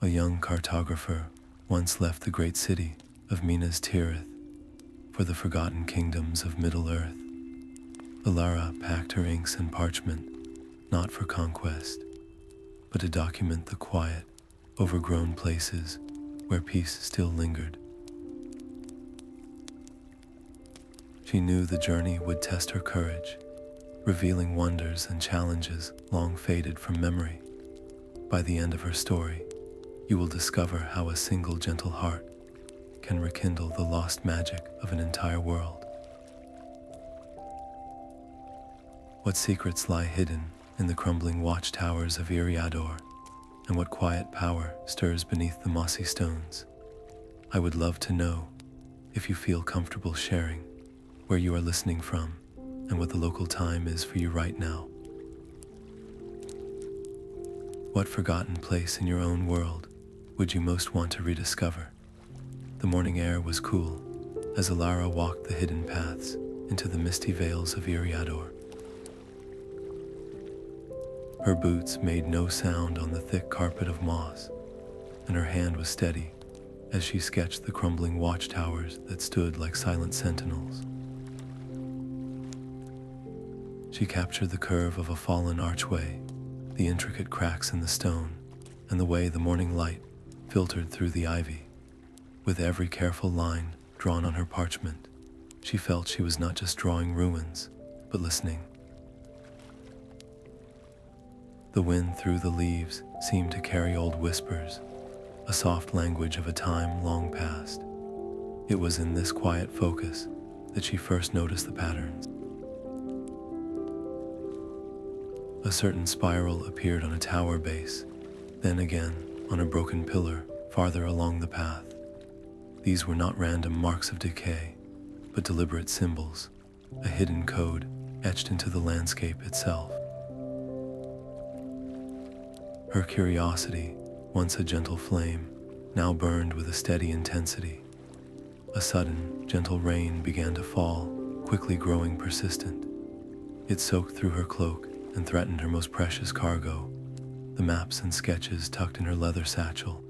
young cartographer once left the great city of Minas Tirith for the forgotten kingdoms of Middle-earth. Elara packed her inks and parchment, not for conquest, but to document the quiet, overgrown places where peace still lingered. She knew the journey would test her courage, revealing wonders and challenges long faded from memory. By the end of her story, you will discover how a single gentle heart can rekindle the lost magic of an entire world. What secrets lie hidden in the crumbling watchtowers of Iriador, and what quiet power stirs beneath the mossy stones? I would love to know if you feel comfortable sharing where you are listening from and what the local time is for you right now. What forgotten place in your own world would you most want to rediscover? The morning air was cool as Elara walked the hidden paths into the misty vales of Iriador. Her boots made no sound on the thick carpet of moss, and her hand was steady as she sketched the crumbling watchtowers that stood like silent sentinels. She captured the curve of a fallen archway, the intricate cracks in the stone, and the way the morning light filtered through the ivy. With every careful line drawn on her parchment, she felt she was not just drawing ruins, but listening. The wind through the leaves seemed to carry old whispers, a soft language of a time long past. It was in this quiet focus that she first noticed the patterns. A certain spiral appeared on a tower base, then again on a broken pillar farther along the path. These were not random marks of decay, but deliberate symbols, a hidden code etched into the landscape itself. Her curiosity, once a gentle flame, now burned with a steady intensity. A sudden, gentle rain began to fall, quickly growing persistent. It soaked through her cloak and threatened her most precious cargo, the maps and sketches tucked in her leather satchel.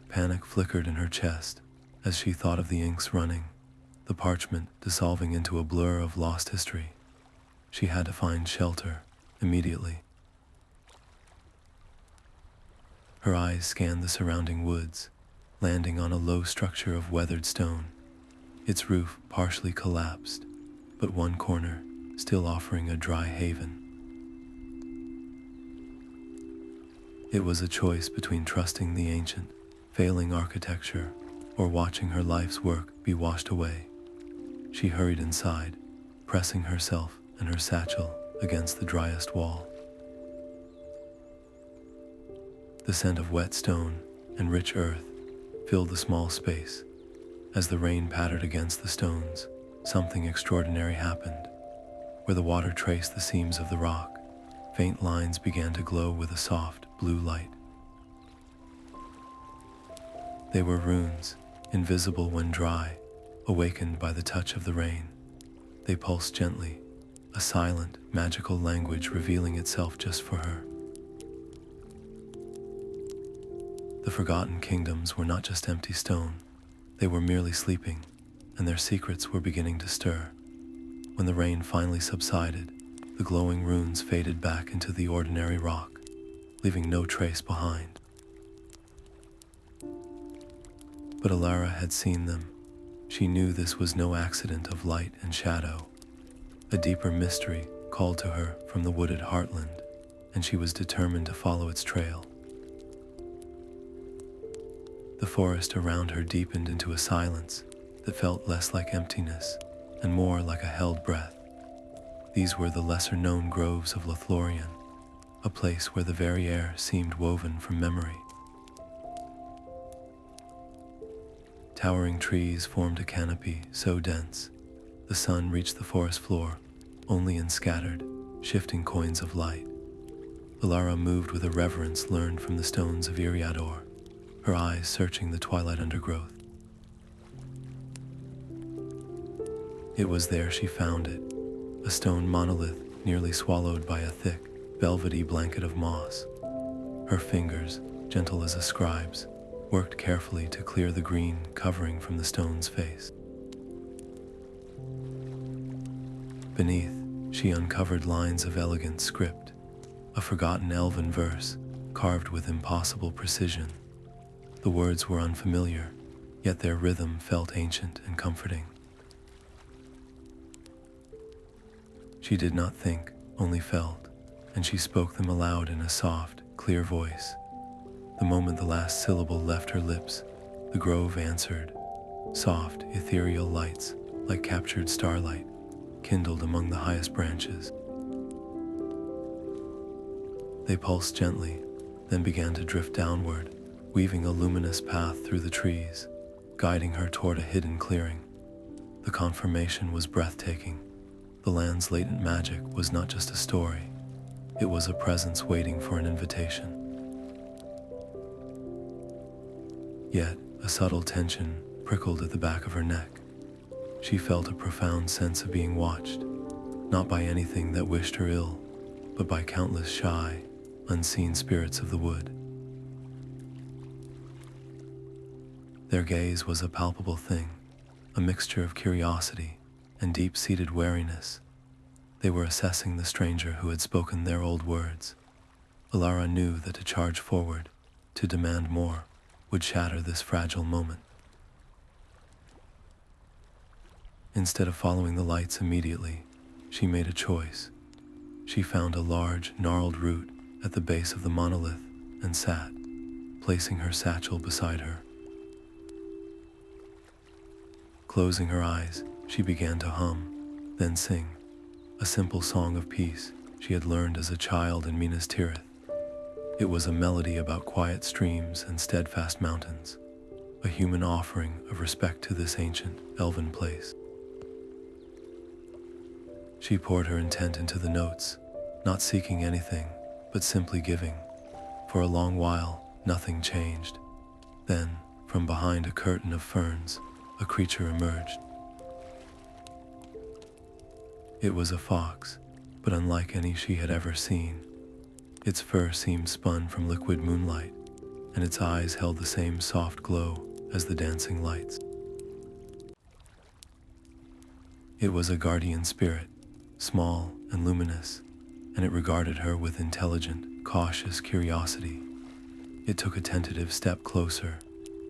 Panic flickered in her chest as she thought of the inks running, the parchment dissolving into a blur of lost history. She had to find shelter immediately. Her eyes scanned the surrounding woods, landing on a low structure of weathered stone, its roof partially collapsed, but one corner still offering a dry haven. It was a choice between trusting the ancient, failing architecture or watching her life's work be washed away. She hurried inside, pressing herself and her satchel against the driest wall. The scent of wet stone and rich earth filled the small space. As the rain pattered against the stones, something extraordinary happened. Where the water traced the seams of the rock, faint lines began to glow with a soft blue light. They were runes, invisible when dry, awakened by the touch of the rain. They pulsed gently, a silent, magical language revealing itself just for her. The forgotten kingdoms were not just empty stone, they were merely sleeping, and their secrets were beginning to stir. When the rain finally subsided, the glowing runes faded back into the ordinary rock, leaving no trace behind. But Elara had seen them. She knew this was no accident of light and shadow. A deeper mystery called to her from the wooded heartland, and she was determined to follow its trail. The forest around her deepened into a silence that felt less like emptiness and more like a held breath. These were the lesser-known groves of Lothlorien, a place where the very air seemed woven from memory. Towering trees formed a canopy so dense, the sun reached the forest floor only in scattered, shifting coins of light. Elara moved with a reverence learned from the stones of Iriador, her eyes searching the twilight undergrowth. It was there she found it, a stone monolith nearly swallowed by a thick, velvety blanket of moss. Her fingers, gentle as a scribe's, worked carefully to clear the green covering from the stone's face. Beneath, she uncovered lines of elegant script, a forgotten elven verse carved with impossible precision. The words were unfamiliar, yet their rhythm felt ancient and comforting. She did not think, only felt, and she spoke them aloud in a soft, clear voice. The moment the last syllable left her lips, the grove answered. Soft, ethereal lights, like captured starlight, kindled among the highest branches. They pulsed gently, then began to drift downward, weaving a luminous path through the trees, guiding her toward a hidden clearing. The confirmation was breathtaking. The land's latent magic was not just a story, it was a presence waiting for an invitation. Yet, a subtle tension prickled at the back of her neck. She felt a profound sense of being watched, not by anything that wished her ill, but by countless shy, unseen spirits of the wood. Their gaze was a palpable thing, a mixture of curiosity and deep-seated wariness. They were assessing the stranger who had spoken their old words. Elara knew that to charge forward, to demand more, would shatter this fragile moment. Instead of following the lights immediately, she made a choice. She found a large, gnarled root at the base of the monolith and sat, placing her satchel beside her. Closing her eyes, she began to hum, then sing, a simple song of peace she had learned as a child in Minas Tirith. It was a melody about quiet streams and steadfast mountains, a human offering of respect to this ancient, elven place. She poured her intent into the notes, not seeking anything, but simply giving. For a long while, nothing changed. Then, from behind a curtain of ferns, a creature emerged. It was a fox, but unlike any she had ever seen. Its fur seemed spun from liquid moonlight, and its eyes held the same soft glow as the dancing lights. It was a guardian spirit, small and luminous, and it regarded her with intelligent, cautious curiosity. It took a tentative step closer,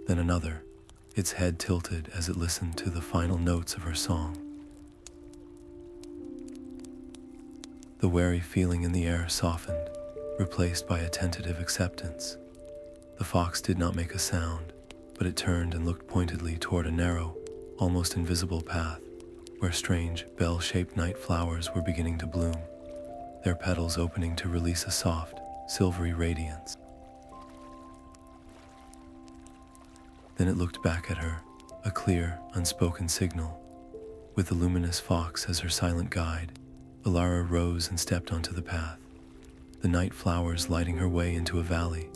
then another, its head tilted as it listened to the final notes of her song. The wary feeling in the air softened, replaced by a tentative acceptance. The fox did not make a sound, but it turned and looked pointedly toward a narrow, almost invisible path, where strange, bell-shaped night flowers were beginning to bloom, their petals opening to release a soft, silvery radiance. Then it looked back at her, a clear, unspoken signal. With the luminous fox as her silent guide, Elara rose and stepped onto the path, the night flowers lighting her way into a valley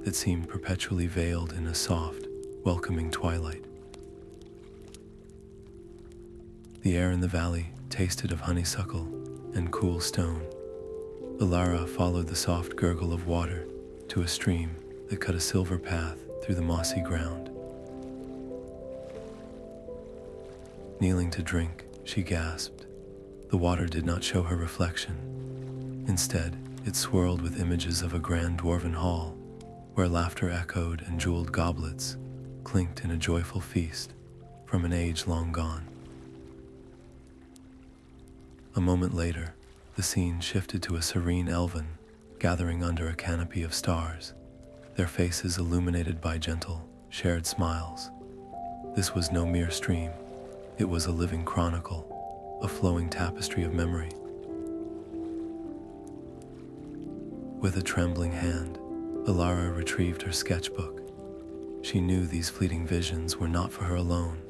that seemed perpetually veiled in a soft, welcoming twilight. The air in the valley tasted of honeysuckle and cool stone. Elara followed the soft gurgle of water to a stream that cut a silver path through the mossy ground. Kneeling to drink, she gasped. The water did not show her reflection. Instead, it swirled with images of a grand dwarven hall, where laughter echoed and jeweled goblets clinked in a joyful feast from an age long gone. A moment later, the scene shifted to a serene elven gathering under a canopy of stars, their faces illuminated by gentle, shared smiles. This was no mere stream. It was a living chronicle, a flowing tapestry of memory. With a trembling hand, Elara retrieved her sketchbook. She knew these fleeting visions were not for her alone.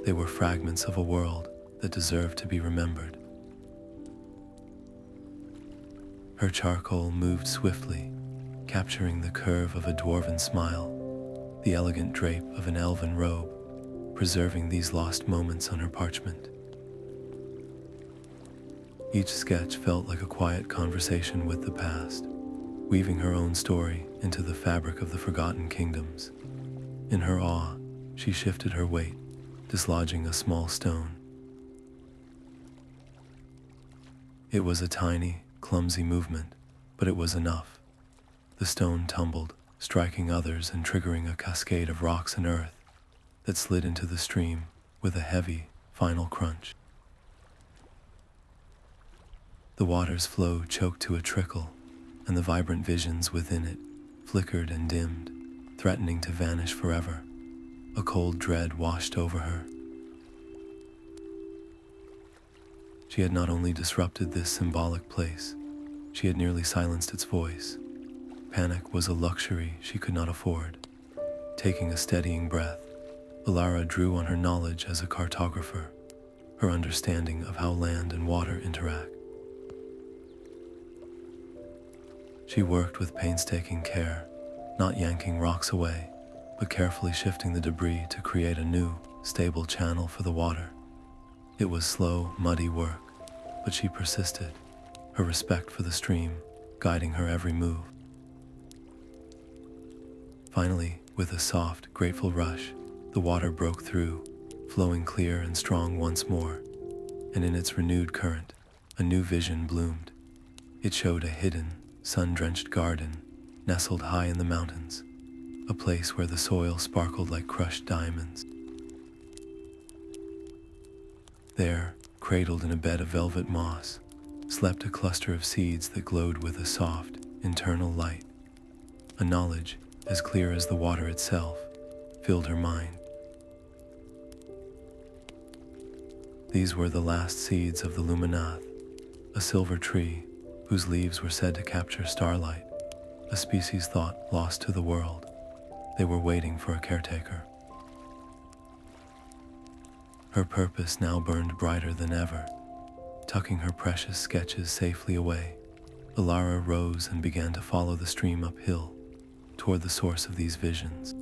They were fragments of a world that deserved to be remembered. Her charcoal moved swiftly, capturing the curve of a dwarven smile, the elegant drape of an elven robe, preserving these lost moments on her parchment. Each sketch felt like a quiet conversation with the past, weaving her own story into the fabric of the forgotten kingdoms. In her awe, she shifted her weight, dislodging a small stone. It was a tiny, clumsy movement, but it was enough. The stone tumbled, striking others and triggering a cascade of rocks and earth that slid into the stream with a heavy, final crunch. The water's flow choked to a trickle, and the vibrant visions within it flickered and dimmed, threatening to vanish forever. A cold dread washed over her. She had not only disrupted this symbolic place, she had nearly silenced its voice. Panic was a luxury she could not afford. Taking a steadying breath, Elara drew on her knowledge as a cartographer, her understanding of how land and water interact. She worked with painstaking care, not yanking rocks away, but carefully shifting the debris to create a new, stable channel for the water. It was slow, muddy work, but she persisted, her respect for the stream guiding her every move. Finally, with a soft, grateful rush, the water broke through, flowing clear and strong once more, and in its renewed current, a new vision bloomed. It showed a hidden, sun-drenched garden nestled high in the mountains, a place where the soil sparkled like crushed diamonds. There, cradled in a bed of velvet moss, slept a cluster of seeds that glowed with a soft, internal light. A knowledge, as clear as the water itself, filled her mind. These were the last seeds of the Luminath, a silver tree whose leaves were said to capture starlight, a species thought lost to the world. They were waiting for a caretaker. Her purpose now burned brighter than ever. Tucking her precious sketches safely away, Elara rose and began to follow the stream uphill toward the source of these visions.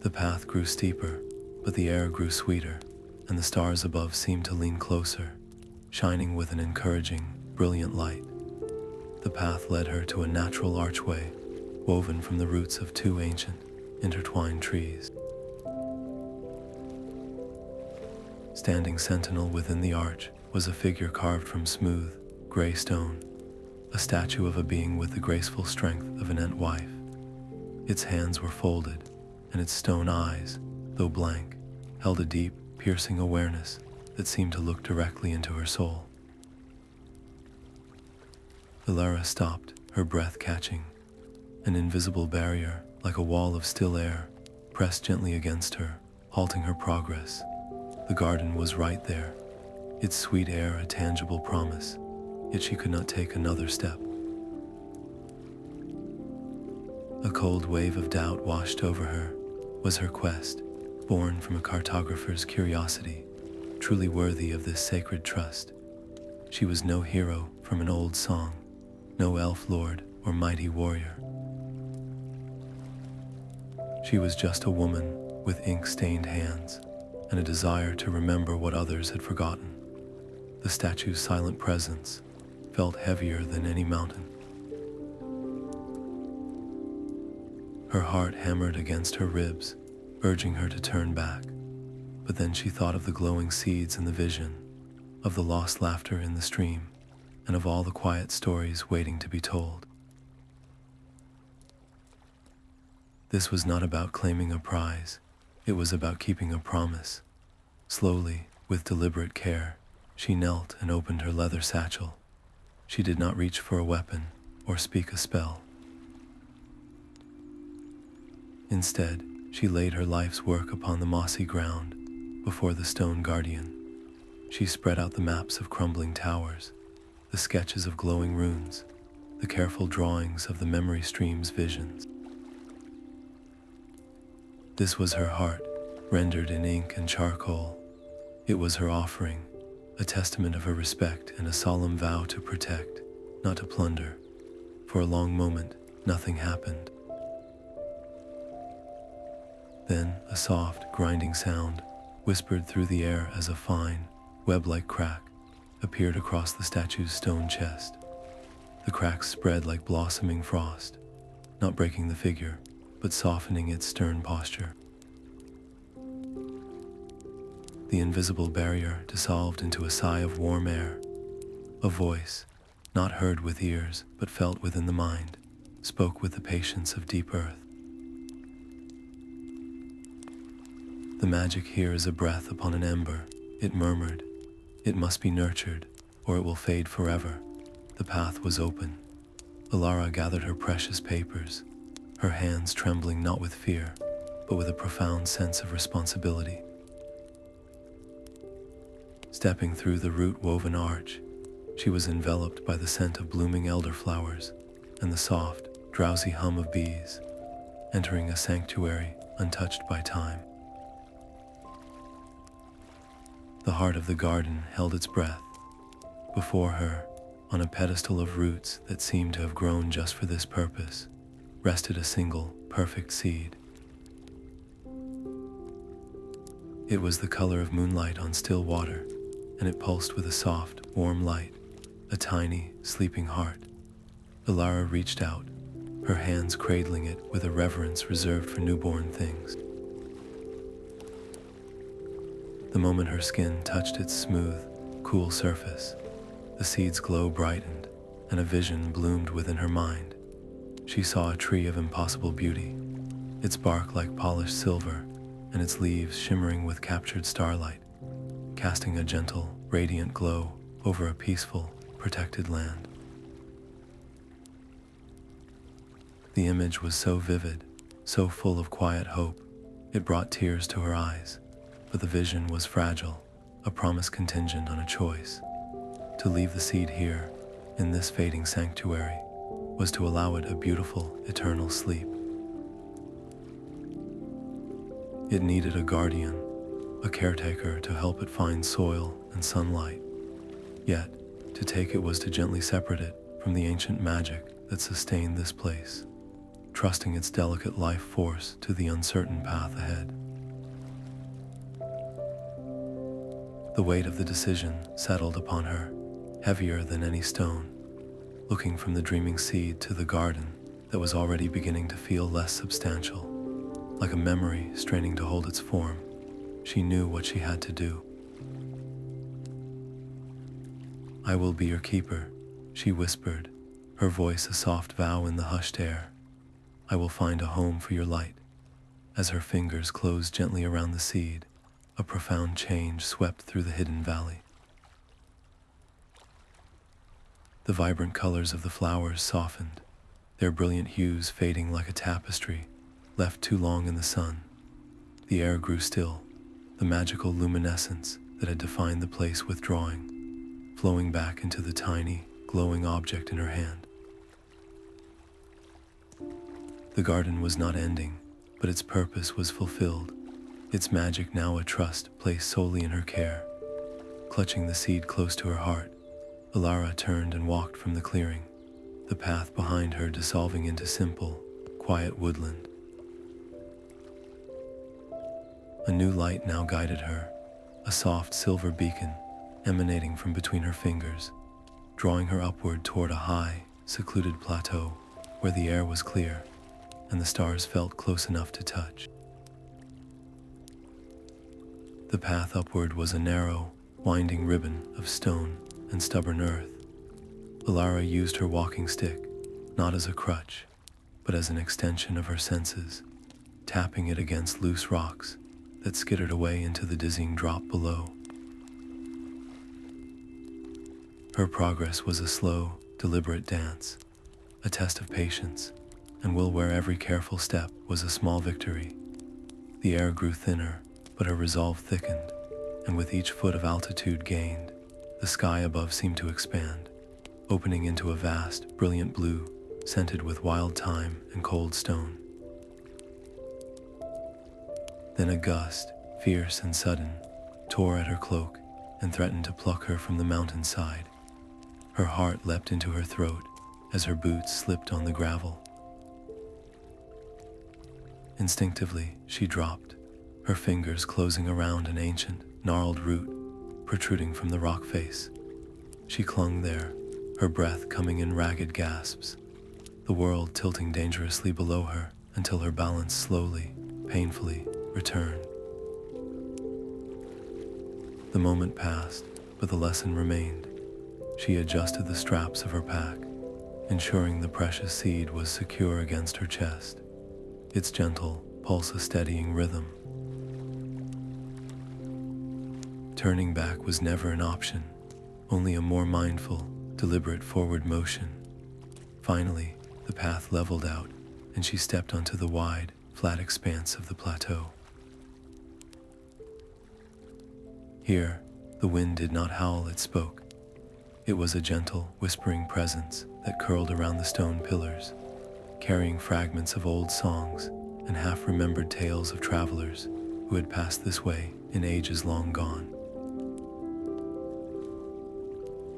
The path grew steeper, but the air grew sweeter, and the stars above seemed to lean closer, shining with an encouraging, brilliant light. The path led her to a natural archway, woven from the roots of two ancient, intertwined trees. Standing sentinel within the arch was a figure carved from smooth, gray stone, a statue of a being with the graceful strength of an ant wife. Its hands were folded, and its stone eyes, though blank, held a deep, piercing awareness that seemed to look directly into her soul. Elara stopped, her breath catching. An invisible barrier, like a wall of still air, pressed gently against her, halting her progress. The garden was right there, its sweet air a tangible promise, yet she could not take another step. A cold wave of doubt washed over her. Was her quest, born from a cartographer's curiosity, truly worthy of this sacred trust? She was no hero from an old song, no elf lord or mighty warrior. She was just a woman with ink-stained hands and a desire to remember what others had forgotten. The statue's silent presence felt heavier than any mountain. Her heart hammered against her ribs, urging her to turn back. But then she thought of the glowing seeds in the vision, of the lost laughter in the stream, and of all the quiet stories waiting to be told. This was not about claiming a prize. It was about keeping a promise. Slowly, with deliberate care, she knelt and opened her leather satchel. She did not reach for a weapon or speak a spell. Instead, she laid her life's work upon the mossy ground before the stone guardian. She spread out the maps of crumbling towers, the sketches of glowing runes, the careful drawings of the memory stream's visions. This was her heart, rendered in ink and charcoal. It was her offering, a testament of her respect and a solemn vow to protect, not to plunder. For a long moment, nothing happened. Then a soft, grinding sound, whispered through the air as a fine, web-like crack, appeared across the statue's stone chest. The cracks spread like blossoming frost, not breaking the figure, but softening its stern posture. The invisible barrier dissolved into a sigh of warm air. A voice, not heard with ears, but felt within the mind, spoke with the patience of deep earth. The magic here is a breath upon an ember, it murmured. It must be nurtured, or it will fade forever. The path was open. Elara gathered her precious papers, her hands trembling not with fear, but with a profound sense of responsibility. Stepping through the root-woven arch, she was enveloped by the scent of blooming elderflowers and the soft, drowsy hum of bees, entering a sanctuary untouched by time. The heart of the garden held its breath. Before her, on a pedestal of roots that seemed to have grown just for this purpose, rested a single, perfect seed. It was the color of moonlight on still water, and it pulsed with a soft, warm light, a tiny, sleeping heart. Elara reached out, her hands cradling it with a reverence reserved for newborn things. The moment her skin touched its smooth, cool surface, the seed's glow brightened, and a vision bloomed within her mind. She saw a tree of impossible beauty, its bark like polished silver, and its leaves shimmering with captured starlight, casting a gentle, radiant glow over a peaceful, protected land. The image was so vivid, so full of quiet hope, it brought tears to her eyes. But the vision was fragile, a promise contingent on a choice. To leave the seed here, in this fading sanctuary, was to allow it a beautiful, eternal sleep. It needed a guardian, a caretaker to help it find soil and sunlight. Yet, to take it was to gently separate it from the ancient magic that sustained this place, trusting its delicate life force to the uncertain path ahead. The weight of the decision settled upon her, heavier than any stone. Looking from the dreaming seed to the garden that was already beginning to feel less substantial, like a memory straining to hold its form, she knew what she had to do. "I will be your keeper," she whispered, her voice a soft vow in the hushed air. "I will find a home for your light." As her fingers closed gently around the seed, a profound change swept through the hidden valley. The vibrant colors of the flowers softened, their brilliant hues fading like a tapestry left too long in the sun. The air grew still, the magical luminescence that had defined the place withdrawing, flowing back into the tiny, glowing object in her hand. The garden was not ending, but its purpose was fulfilled. Its magic now a trust placed solely in her care. Clutching the seed close to her heart, Elara turned and walked from the clearing, the path behind her dissolving into simple, quiet woodland. A new light now guided her, a soft silver beacon emanating from between her fingers, drawing her upward toward a high, secluded plateau where the air was clear and the stars felt close enough to touch. The path upward was a narrow, winding ribbon of stone and stubborn earth. Elara used her walking stick, not as a crutch, but as an extension of her senses, tapping it against loose rocks that skittered away into the dizzying drop below. Her progress was a slow, deliberate dance, a test of patience, and will where every careful step was a small victory. The air grew thinner, but her resolve thickened, and with each foot of altitude gained, the sky above seemed to expand, opening into a vast, brilliant blue, scented with wild thyme and cold stone. Then a gust, fierce and sudden, tore at her cloak and threatened to pluck her from the mountainside. Her heart leapt into her throat as her boots slipped on the gravel. Instinctively, she dropped, her fingers closing around an ancient, gnarled root protruding from the rock face. She clung there, her breath coming in ragged gasps, the world tilting dangerously below her until her balance slowly, painfully returned. The moment passed, but the lesson remained. She adjusted the straps of her pack, ensuring the precious seed was secure against her chest, its gentle pulse a steadying rhythm. Turning back was never an option, only a more mindful, deliberate forward motion. Finally, the path leveled out, and she stepped onto the wide, flat expanse of the plateau. Here, the wind did not howl, it spoke. It was a gentle, whispering presence that curled around the stone pillars, carrying fragments of old songs and half-remembered tales of travelers who had passed this way in ages long gone.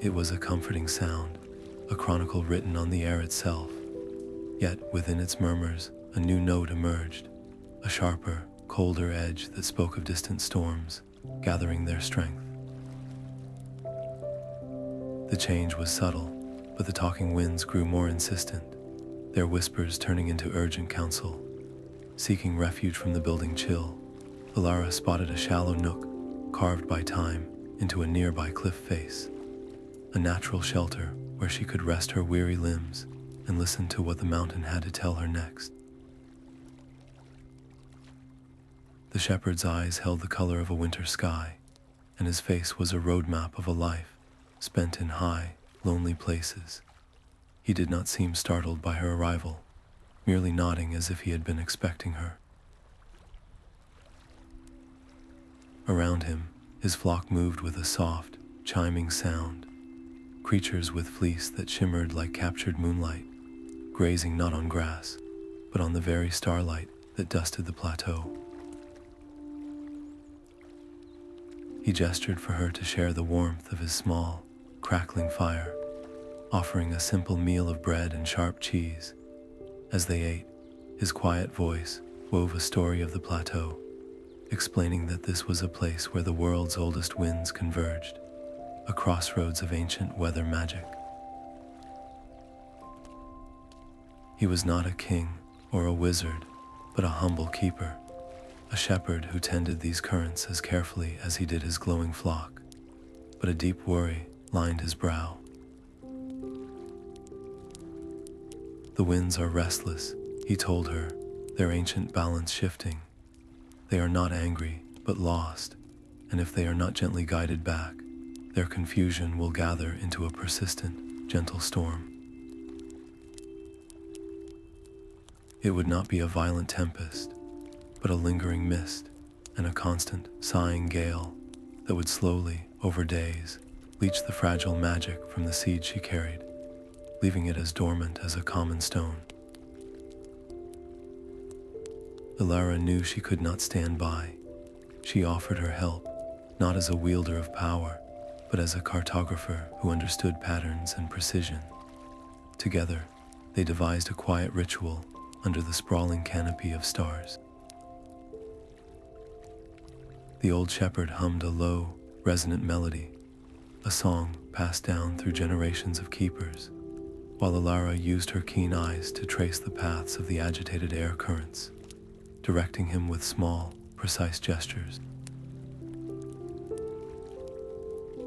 It was a comforting sound, a chronicle written on the air itself. Yet within its murmurs, a new note emerged, a sharper, colder edge that spoke of distant storms, gathering their strength. The change was subtle, but the talking winds grew more insistent, their whispers turning into urgent counsel. Seeking refuge from the building chill, Elara spotted a shallow nook, carved by time into a nearby cliff face, a natural shelter where she could rest her weary limbs and listen to what the mountain had to tell her next. The shepherd's eyes held the color of a winter sky, and his face was a roadmap of a life spent in high, lonely places. He did not seem startled by her arrival, merely nodding as if he had been expecting her. Around him, his flock moved with a soft, chiming sound, creatures with fleece that shimmered like captured moonlight, grazing not on grass, but on the very starlight that dusted the plateau. He gestured for her to share the warmth of his small, crackling fire, offering a simple meal of bread and sharp cheese. As they ate, his quiet voice wove a story of the plateau, explaining that this was a place where the world's oldest winds converged, a crossroads of ancient weather magic. He was not a king or a wizard, but a humble keeper, a shepherd who tended these currents as carefully as he did his glowing flock. But a deep worry lined his brow. The winds are restless, he told her, their ancient balance shifting. They are not angry, but lost, and if they are not gently guided back, their confusion will gather into a persistent, gentle storm. It would not be a violent tempest, but a lingering mist and a constant, sighing gale that would slowly, over days, leach the fragile magic from the seed she carried, leaving it as dormant as a common stone. Elara knew she could not stand by. She offered her help, not as a wielder of power, but as a cartographer who understood patterns and precision. Together, they devised a quiet ritual under the sprawling canopy of stars. The old shepherd hummed a low, resonant melody, a song passed down through generations of keepers, while Elara used her keen eyes to trace the paths of the agitated air currents, directing him with small, precise gestures.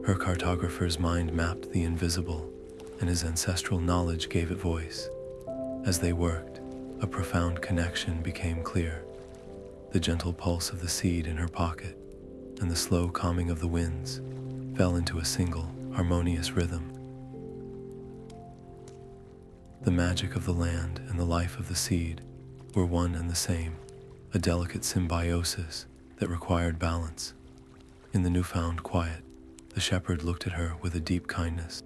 Her cartographer's mind mapped the invisible, and his ancestral knowledge gave it voice. As they worked, a profound connection became clear. The gentle pulse of the seed in her pocket and the slow calming of the winds fell into a single, harmonious rhythm. The magic of the land and the life of the seed were one and the same, a delicate symbiosis that required balance. In the newfound quiet, the shepherd looked at her with a deep kindness.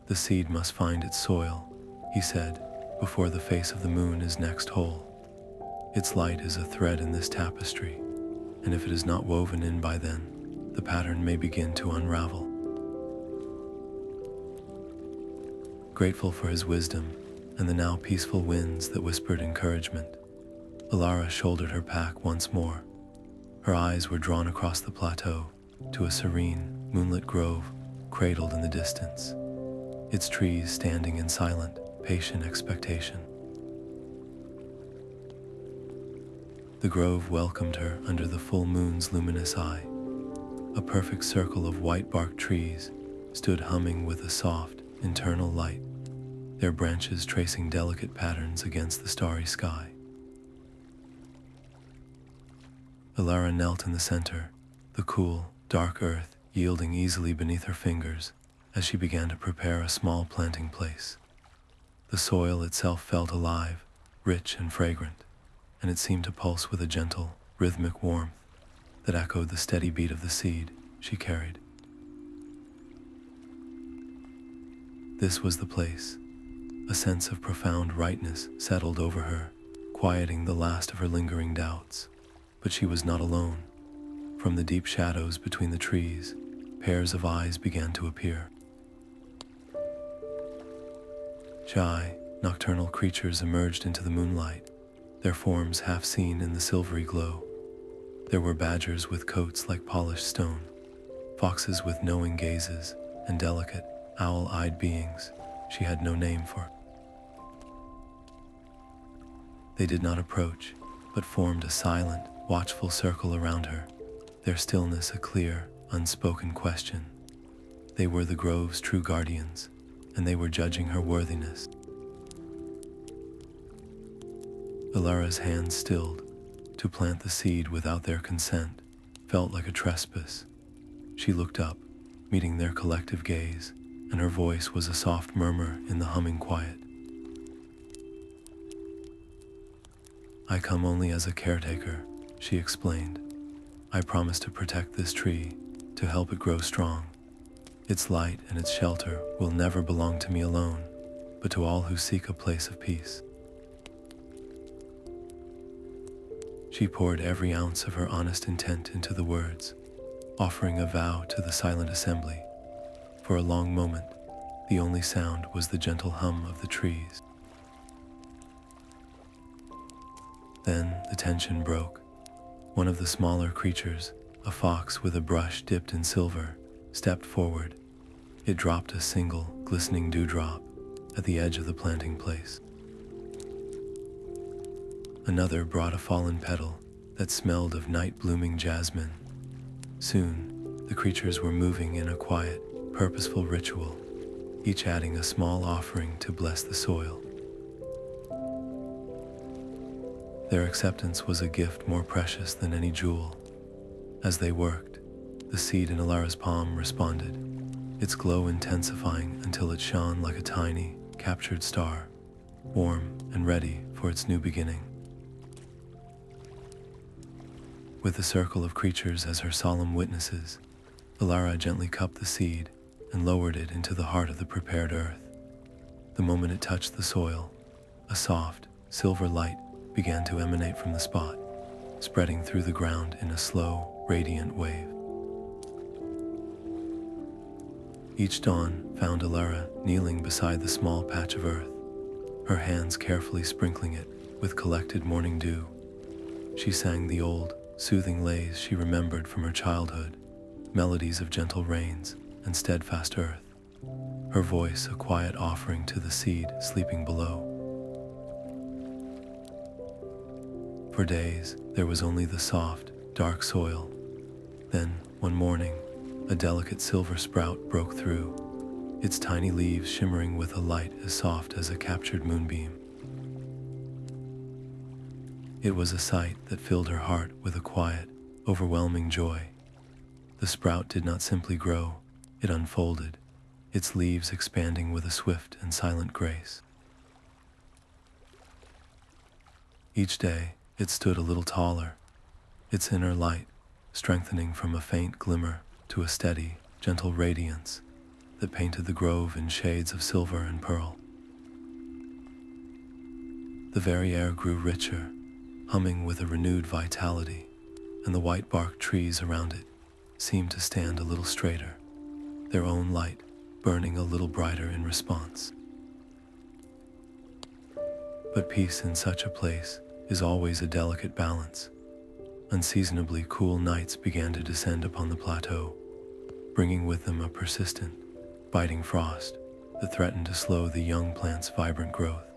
"The seed must find its soil," he said, "before the face of the moon is next whole. Its light is a thread in this tapestry, and if it is not woven in by then, the pattern may begin to unravel." Grateful for his wisdom and the now peaceful winds that whispered encouragement, Elara shouldered her pack once more. Her eyes were drawn across the plateau to a serene, moonlit grove cradled in the distance, its trees standing in silent, patient expectation. The grove welcomed her under the full moon's luminous eye. A perfect circle of white-barked trees stood humming with a soft, internal light, their branches tracing delicate patterns against the starry sky. Elara knelt in the center, the cool, dark earth yielding easily beneath her fingers as she began to prepare a small planting place. The soil itself felt alive, rich and fragrant, and it seemed to pulse with a gentle, rhythmic warmth that echoed the steady beat of the seed she carried. This was the place. A sense of profound rightness settled over her, quieting the last of her lingering doubts. But she was not alone. From the deep shadows between the trees, pairs of eyes began to appear. Shy, nocturnal creatures emerged into the moonlight, their forms half seen in the silvery glow. There were badgers with coats like polished stone, foxes with knowing gazes, and delicate, owl-eyed beings she had no name for. They did not approach, but formed a silent, watchful circle around her, their stillness a clear, unspoken question. They were the grove's true guardians, and they were judging her worthiness. Elara's hands stilled. To plant the seed without their consent felt like a trespass. She looked up, meeting their collective gaze, and her voice was a soft murmur in the humming quiet. "I come only as a caretaker," she explained. "I promise to protect this tree, to help it grow strong. Its light and its shelter will never belong to me alone, but to all who seek a place of peace." She poured every ounce of her honest intent into the words, offering a vow to the silent assembly. For a long moment, the only sound was the gentle hum of the trees. Then the tension broke. One of the smaller creatures, a fox with a brush dipped in silver, stepped forward. It dropped a single, glistening dewdrop at the edge of the planting place. Another brought a fallen petal that smelled of night-blooming jasmine. Soon, the creatures were moving in a quiet, purposeful ritual, each adding a small offering to bless the soil. Their acceptance was a gift more precious than any jewel. As they worked, the seed in Elara's palm responded, its glow intensifying until it shone like a tiny, captured star, warm and ready for its new beginning. With a circle of creatures as her solemn witnesses, Elara gently cupped the seed and lowered it into the heart of the prepared earth. The moment it touched the soil, a soft, silver light began to emanate from the spot, spreading through the ground in a slow, radiant wave. Each dawn found Elara kneeling beside the small patch of earth, her hands carefully sprinkling it with collected morning dew. She sang the old, soothing lays she remembered from her childhood, melodies of gentle rains and steadfast earth, her voice a quiet offering to the seed sleeping below. For days, there was only the soft, dark soil. Then, one morning, a delicate silver sprout broke through, its tiny leaves shimmering with a light as soft as a captured moonbeam. It was a sight that filled her heart with a quiet, overwhelming joy. The sprout did not simply grow, it unfolded, its leaves expanding with a swift and silent grace. Each day, it stood a little taller, its inner light strengthening from a faint glimmer to a steady, gentle radiance that painted the grove in shades of silver and pearl. The very air grew richer, humming with a renewed vitality, and the white-barked trees around it seemed to stand a little straighter, their own light burning a little brighter in response. But peace in such a place is always a delicate balance. Unseasonably cool nights began to descend upon the plateau, bringing with them a persistent, biting frost that threatened to slow the young plant's vibrant growth.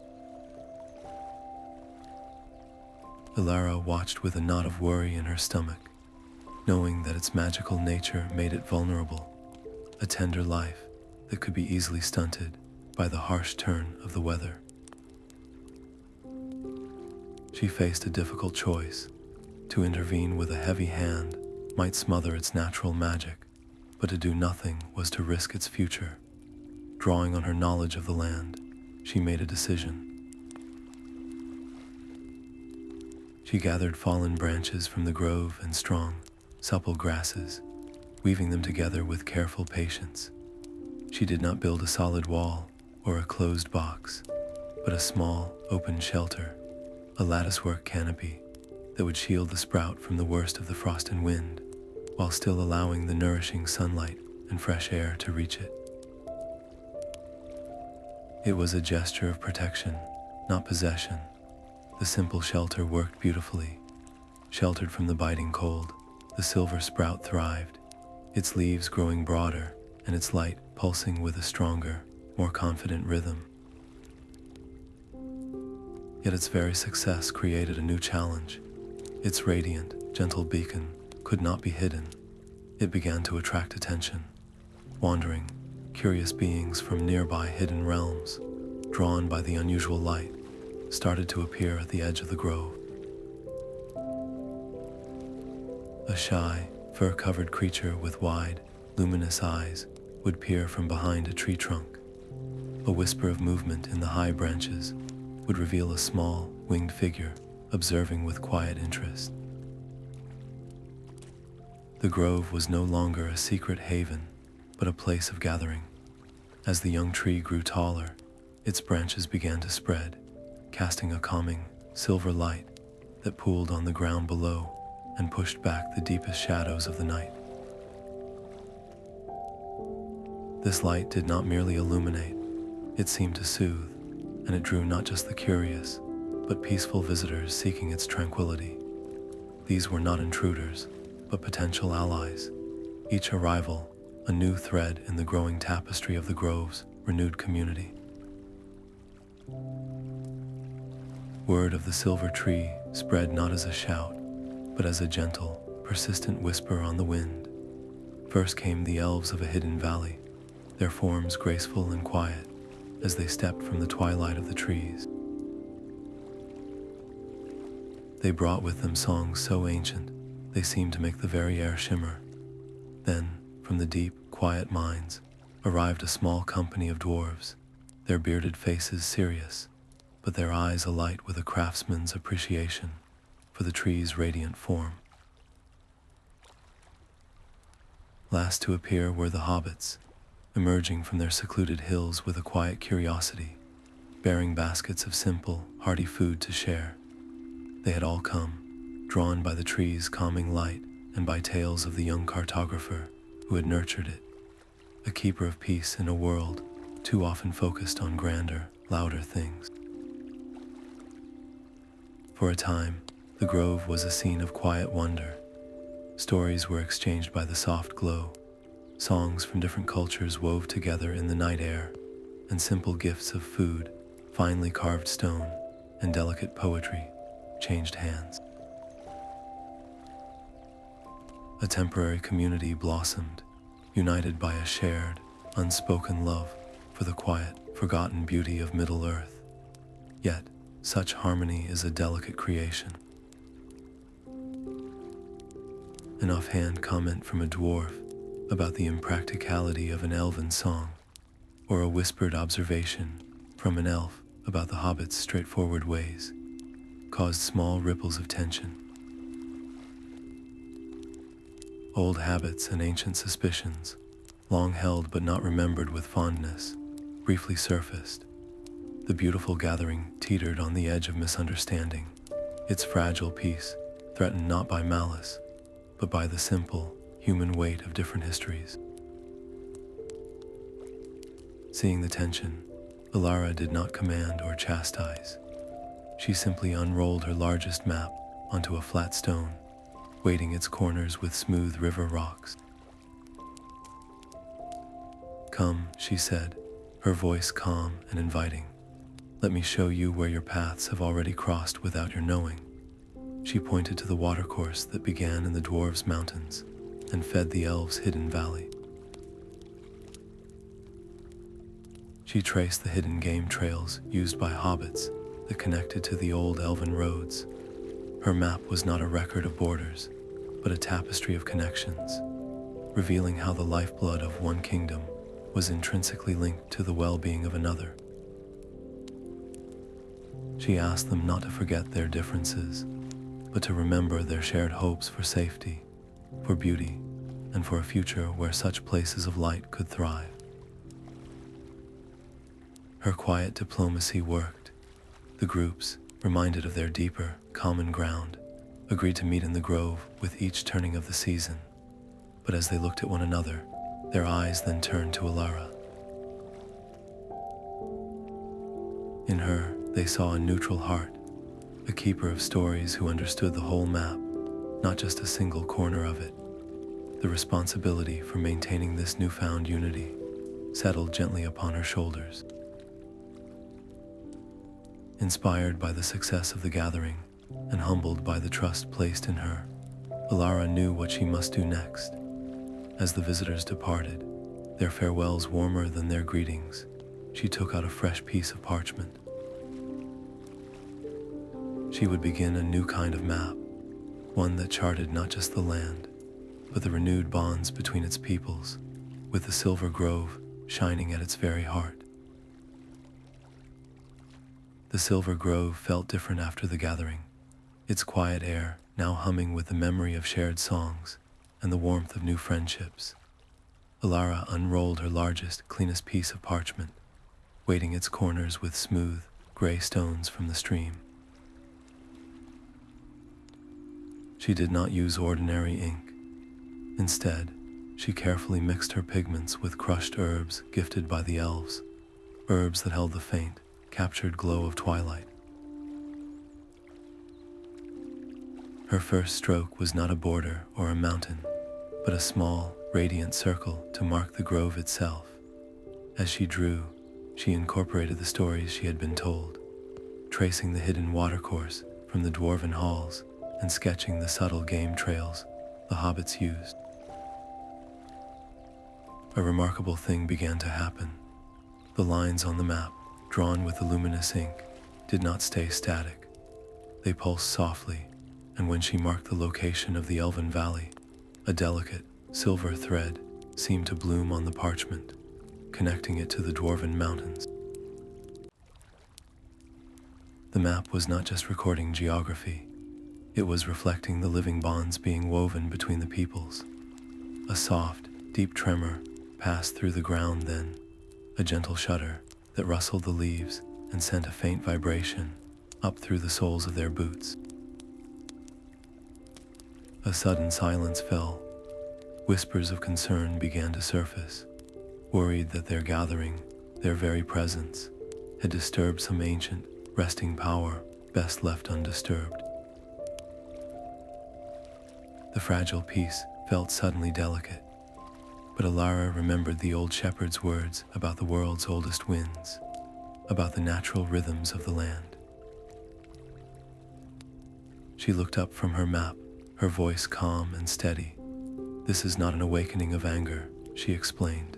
Elara watched with a knot of worry in her stomach, knowing that its magical nature made it vulnerable, a tender life that could be easily stunted by the harsh turn of the weather. She faced a difficult choice. To intervene with a heavy hand might smother its natural magic, but to do nothing was to risk its future. Drawing on her knowledge of the land, she made a decision. She gathered fallen branches from the grove and strong, supple grasses, weaving them together with careful patience. She did not build a solid wall or a closed box, but a small, open shelter, a latticework canopy that would shield the sprout from the worst of the frost and wind, while still allowing the nourishing sunlight and fresh air to reach it. It was a gesture of protection, not possession. The simple shelter worked beautifully. Sheltered from the biting cold, the silver sprout thrived, its leaves growing broader and its light pulsing with a stronger, more confident rhythm. Yet its very success created a new challenge. Its radiant, gentle beacon could not be hidden. It began to attract attention. Wandering, curious beings from nearby hidden realms, drawn by the unusual light, started to appear at the edge of the grove. A shy, fur-covered creature with wide, luminous eyes would peer from behind a tree trunk. A whisper of movement in the high branches would reveal a small, winged figure observing with quiet interest. The grove was no longer a secret haven, but a place of gathering. As the young tree grew taller, its branches began to spread, casting a calming, silver light that pooled on the ground below and pushed back the deepest shadows of the night. This light did not merely illuminate, it seemed to soothe, and it drew not just the curious, but peaceful visitors seeking its tranquility. These were not intruders, but potential allies, each arrival a new thread in the growing tapestry of the grove's renewed community. Word of the silver tree spread not as a shout, but as a gentle, persistent whisper on the wind. First came the elves of a hidden valley, their forms graceful and quiet as they stepped from the twilight of the trees. They brought with them songs so ancient they seemed to make the very air shimmer. Then, from the deep, quiet mines, arrived a small company of dwarves, their bearded faces serious, but their eyes alight with a craftsman's appreciation for the tree's radiant form. Last to appear were the hobbits, emerging from their secluded hills with a quiet curiosity, bearing baskets of simple, hearty food to share. They had all come, drawn by the tree's calming light and by tales of the young cartographer who had nurtured it, a keeper of peace in a world too often focused on grander, louder things. For a time, the grove was a scene of quiet wonder. Stories were exchanged by the soft glow, songs from different cultures wove together in the night air, and simple gifts of food, finely carved stone, and delicate poetry changed hands. A temporary community blossomed, united by a shared, unspoken love for the quiet, forgotten beauty of Middle-earth. Yet, such harmony is a delicate creation. An offhand comment from a dwarf about the impracticality of an elven song, or a whispered observation from an elf about the hobbit's straightforward ways, caused small ripples of tension. Old habits and ancient suspicions, long held but not remembered with fondness, briefly surfaced. The beautiful gathering teetered on the edge of misunderstanding, its fragile peace threatened not by malice, but by the simple, human weight of different histories. Seeing the tension, Elara did not command or chastise. She simply unrolled her largest map onto a flat stone, weighting its corners with smooth river rocks. "Come," she said, her voice calm and inviting. "Let me show you where your paths have already crossed without your knowing." She pointed to the watercourse that began in the dwarves' mountains and fed the elves' hidden valley. She traced the hidden game trails used by hobbits that connected to the old elven roads. Her map was not a record of borders, but a tapestry of connections, revealing how the lifeblood of one kingdom was intrinsically linked to the well-being of another. She asked them not to forget their differences, but to remember their shared hopes for safety, for beauty, and for a future where such places of light could thrive. Her quiet diplomacy worked. The groups, reminded of their deeper, common ground, agreed to meet in the grove with each turning of the season. But as they looked at one another, their eyes then turned to Elara. In her, they saw a neutral heart, a keeper of stories who understood the whole map, not just a single corner of it. The responsibility for maintaining this newfound unity settled gently upon her shoulders. Inspired by the success of the gathering and humbled by the trust placed in her, Elara knew what she must do next. As the visitors departed, their farewells warmer than their greetings, she took out a fresh piece of parchment. She would begin a new kind of map, one that charted not just the land, but the renewed bonds between its peoples, with the silver grove shining at its very heart. The silver grove felt different after the gathering, its quiet air now humming with the memory of shared songs and the warmth of new friendships. Elara unrolled her largest, cleanest piece of parchment, weighting its corners with smooth, gray stones from the stream. She did not use ordinary ink. Instead, she carefully mixed her pigments with crushed herbs gifted by the elves, herbs that held the faint, captured glow of twilight. Her first stroke was not a border or a mountain, but a small, radiant circle to mark the grove itself. As she drew, she incorporated the stories she had been told, tracing the hidden watercourse from the dwarven halls and sketching the subtle game trails the hobbits used. A remarkable thing began to happen. The lines on the map, drawn with the luminous ink, did not stay static. They pulsed softly, and when she marked the location of the Elven Valley, a delicate, silver thread seemed to bloom on the parchment, connecting it to the dwarven mountains. The map was not just recording geography, it was reflecting the living bonds being woven between the peoples. A soft, deep tremor passed through the ground then, a gentle shudder that rustled the leaves and sent a faint vibration up through the soles of their boots. A sudden silence fell. Whispers of concern began to surface, worried that their gathering, their very presence, had disturbed some ancient, resting power best left undisturbed. The fragile peace felt suddenly delicate, but Elara remembered the old shepherd's words about the world's oldest winds, about the natural rhythms of the land. She looked up from her map, her voice calm and steady. "This is not an awakening of anger," she explained.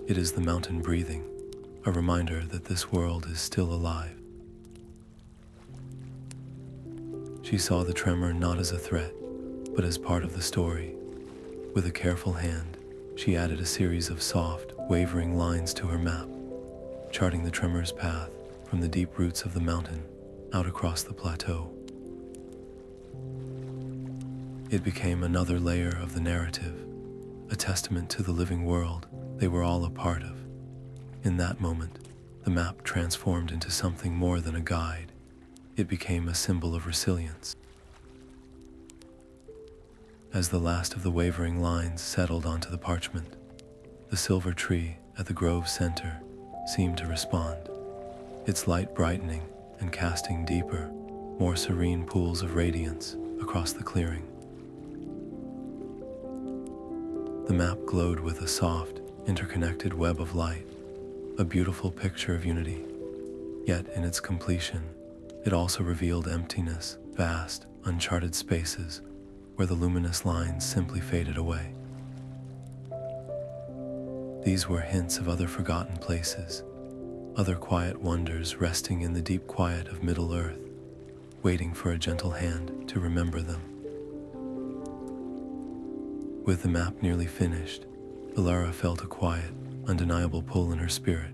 "It is the mountain breathing, a reminder that this world is still alive." She saw the tremor not as a threat, but as part of the story. With a careful hand, she added a series of soft, wavering lines to her map, charting the tremor's path from the deep roots of the mountain out across the plateau. It became another layer of the narrative, a testament to the living world they were all a part of. In that moment, the map transformed into something more than a guide. It became a symbol of resilience. As the last of the wavering lines settled onto the parchment, the silver tree at the grove's center seemed to respond, its light brightening and casting deeper, more serene pools of radiance across the clearing. The map glowed with a soft, interconnected web of light, a beautiful picture of unity. Yet in its completion, it also revealed emptiness, vast, uncharted spaces where the luminous lines simply faded away. These were hints of other forgotten places, other quiet wonders resting in the deep quiet of Middle Earth, waiting for a gentle hand to remember them. With the map nearly finished, Elara felt a quiet, undeniable pull in her spirit,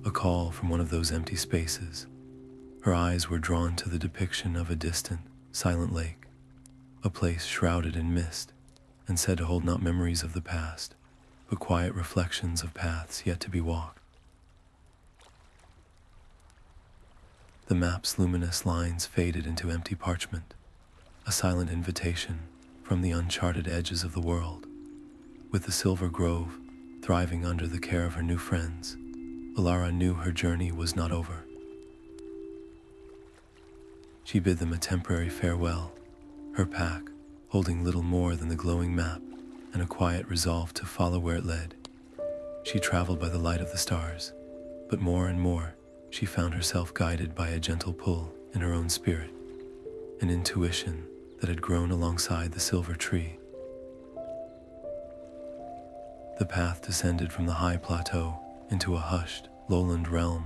a call from one of those empty spaces. Her eyes were drawn to the depiction of a distant, silent lake, a place shrouded in mist and said to hold not memories of the past, but quiet reflections of paths yet to be walked. The map's luminous lines faded into empty parchment, a silent invitation from the uncharted edges of the world. With the silver grove thriving under the care of her new friends, Elara knew her journey was not over. She bid them a temporary farewell, her pack holding little more than the glowing map and a quiet resolve to follow where it led. She traveled by the light of the stars, but more and more she found herself guided by a gentle pull in her own spirit, an intuition that had grown alongside the silver tree. The path descended from the high plateau into a hushed, lowland realm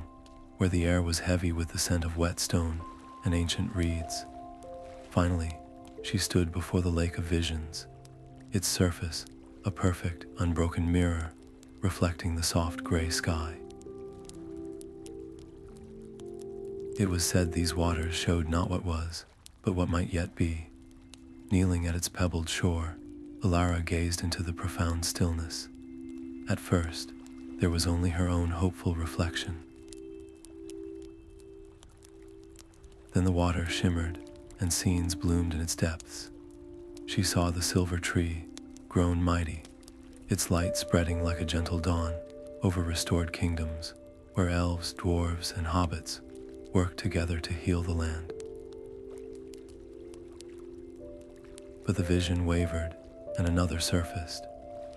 where the air was heavy with the scent of wet stone and ancient reeds. Finally, she stood before the Lake of Visions, its surface a perfect, unbroken mirror reflecting the soft gray sky. It was said these waters showed not what was, but what might yet be. Kneeling at its pebbled shore, Elara gazed into the profound stillness. At first, there was only her own hopeful reflection. Then the water shimmered, and scenes bloomed in its depths. She saw the silver tree, grown mighty, its light spreading like a gentle dawn over restored kingdoms, where elves, dwarves, and hobbits worked together to heal the land. But the vision wavered, and another surfaced,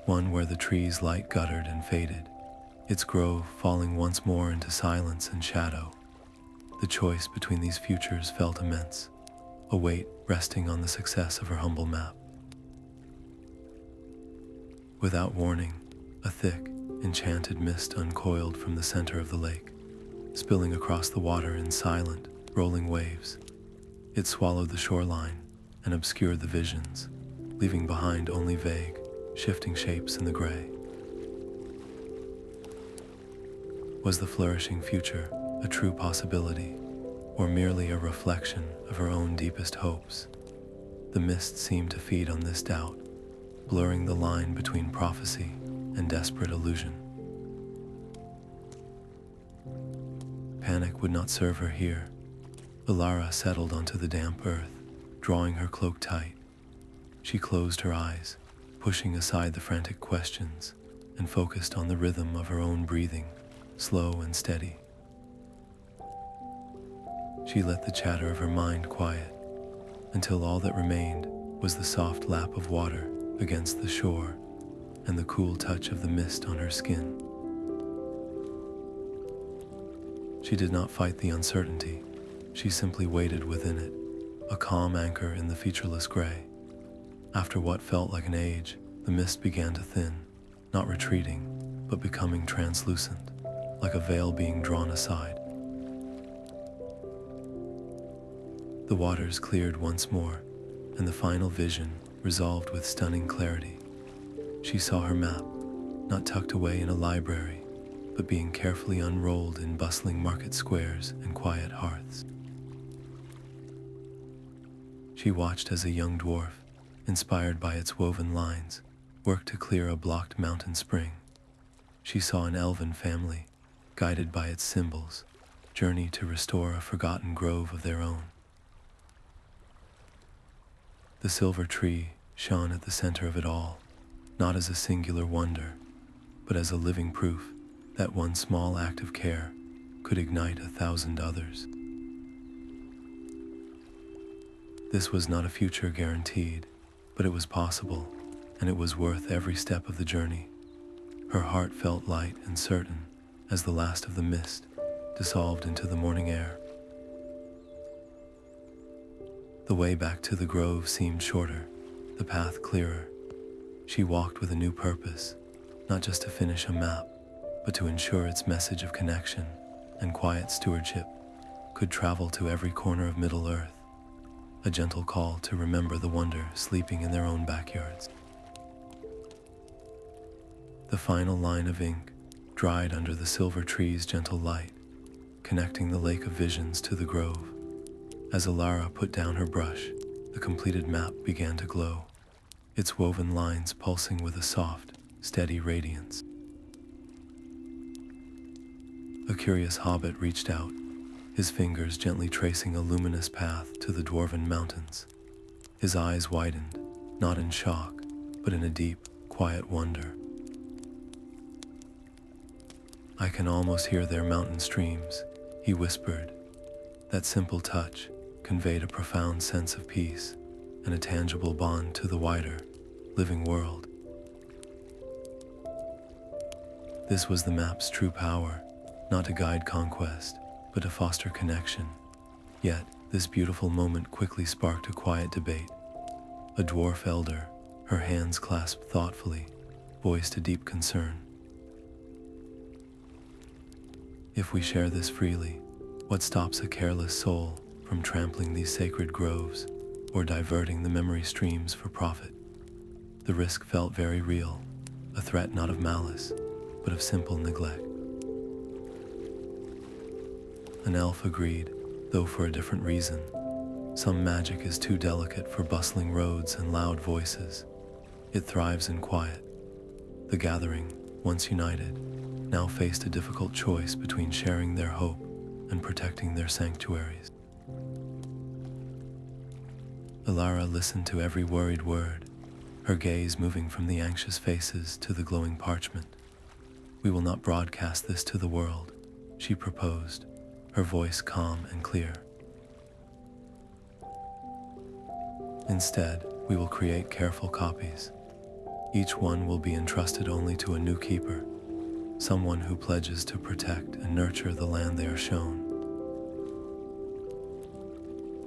one where the tree's light guttered and faded, its grove falling once more into silence and shadow. The choice between these futures felt immense, a weight resting on the success of her humble map. Without warning, a thick, enchanted mist uncoiled from the center of the lake, spilling across the water in silent, rolling waves. It swallowed the shoreline and obscured the visions, leaving behind only vague, shifting shapes in the gray. Was the flourishing future a true possibility, or merely a reflection of her own deepest hopes? The mist seemed to feed on this doubt, blurring the line between prophecy and desperate illusion. Panic would not serve her here. Elara settled onto the damp earth, drawing her cloak tight. She closed her eyes, pushing aside the frantic questions, and focused on the rhythm of her own breathing, slow and steady. She let the chatter of her mind quiet, until all that remained was the soft lap of water against the shore and the cool touch of the mist on her skin. She did not fight the uncertainty. She simply waited within it, a calm anchor in the featureless gray. After what felt like an age, the mist began to thin, not retreating, but becoming translucent, like a veil being drawn aside. The waters cleared once more, and the final vision resolved with stunning clarity. She saw her map, not tucked away in a library, but being carefully unrolled in bustling market squares and quiet hearths. She watched as a young dwarf, inspired by its woven lines, worked to clear a blocked mountain spring. She saw an elven family, guided by its symbols, journey to restore a forgotten grove of their own. The silver tree shone at the center of it all, not as a singular wonder, but as a living proof that one small act of care could ignite 1,000 others. This was not a future guaranteed, but it was possible, and it was worth every step of the journey. Her heart felt light and certain as the last of the mist dissolved into the morning air. The way back to the grove seemed shorter, the path clearer. She walked with a new purpose, not just to finish a map, but to ensure its message of connection and quiet stewardship could travel to every corner of Middle-earth, a gentle call to remember the wonder sleeping in their own backyards. The final line of ink dried under the silver tree's gentle light, connecting the lake of visions to the grove. As Elara put down her brush, the completed map began to glow, its woven lines pulsing with a soft, steady radiance. A curious hobbit reached out, his fingers gently tracing a luminous path to the dwarven mountains. His eyes widened, not in shock, but in a deep, quiet wonder. "I can almost hear their mountain streams," he whispered. That simple touch conveyed a profound sense of peace and a tangible bond to the wider, living world. This was the map's true power, not to guide conquest, but to foster connection. Yet, this beautiful moment quickly sparked a quiet debate. A dwarf elder, her hands clasped thoughtfully, voiced a deep concern. "If we share this freely, what stops a careless soul from trampling these sacred groves or diverting the memory streams for profit?" The risk felt very real, a threat not of malice, but of simple neglect. An elf agreed, though for a different reason. Some magic is too delicate for bustling roads and loud voices. It thrives in quiet. The gathering, once united, now faced a difficult choice between sharing their hope and protecting their sanctuaries. Elara listened to every worried word, her gaze moving from the anxious faces to the glowing parchment. "We will not broadcast this to the world," she proposed, her voice calm and clear. "Instead, we will create careful copies. Each one will be entrusted only to a new keeper, someone who pledges to protect and nurture the land they are shown.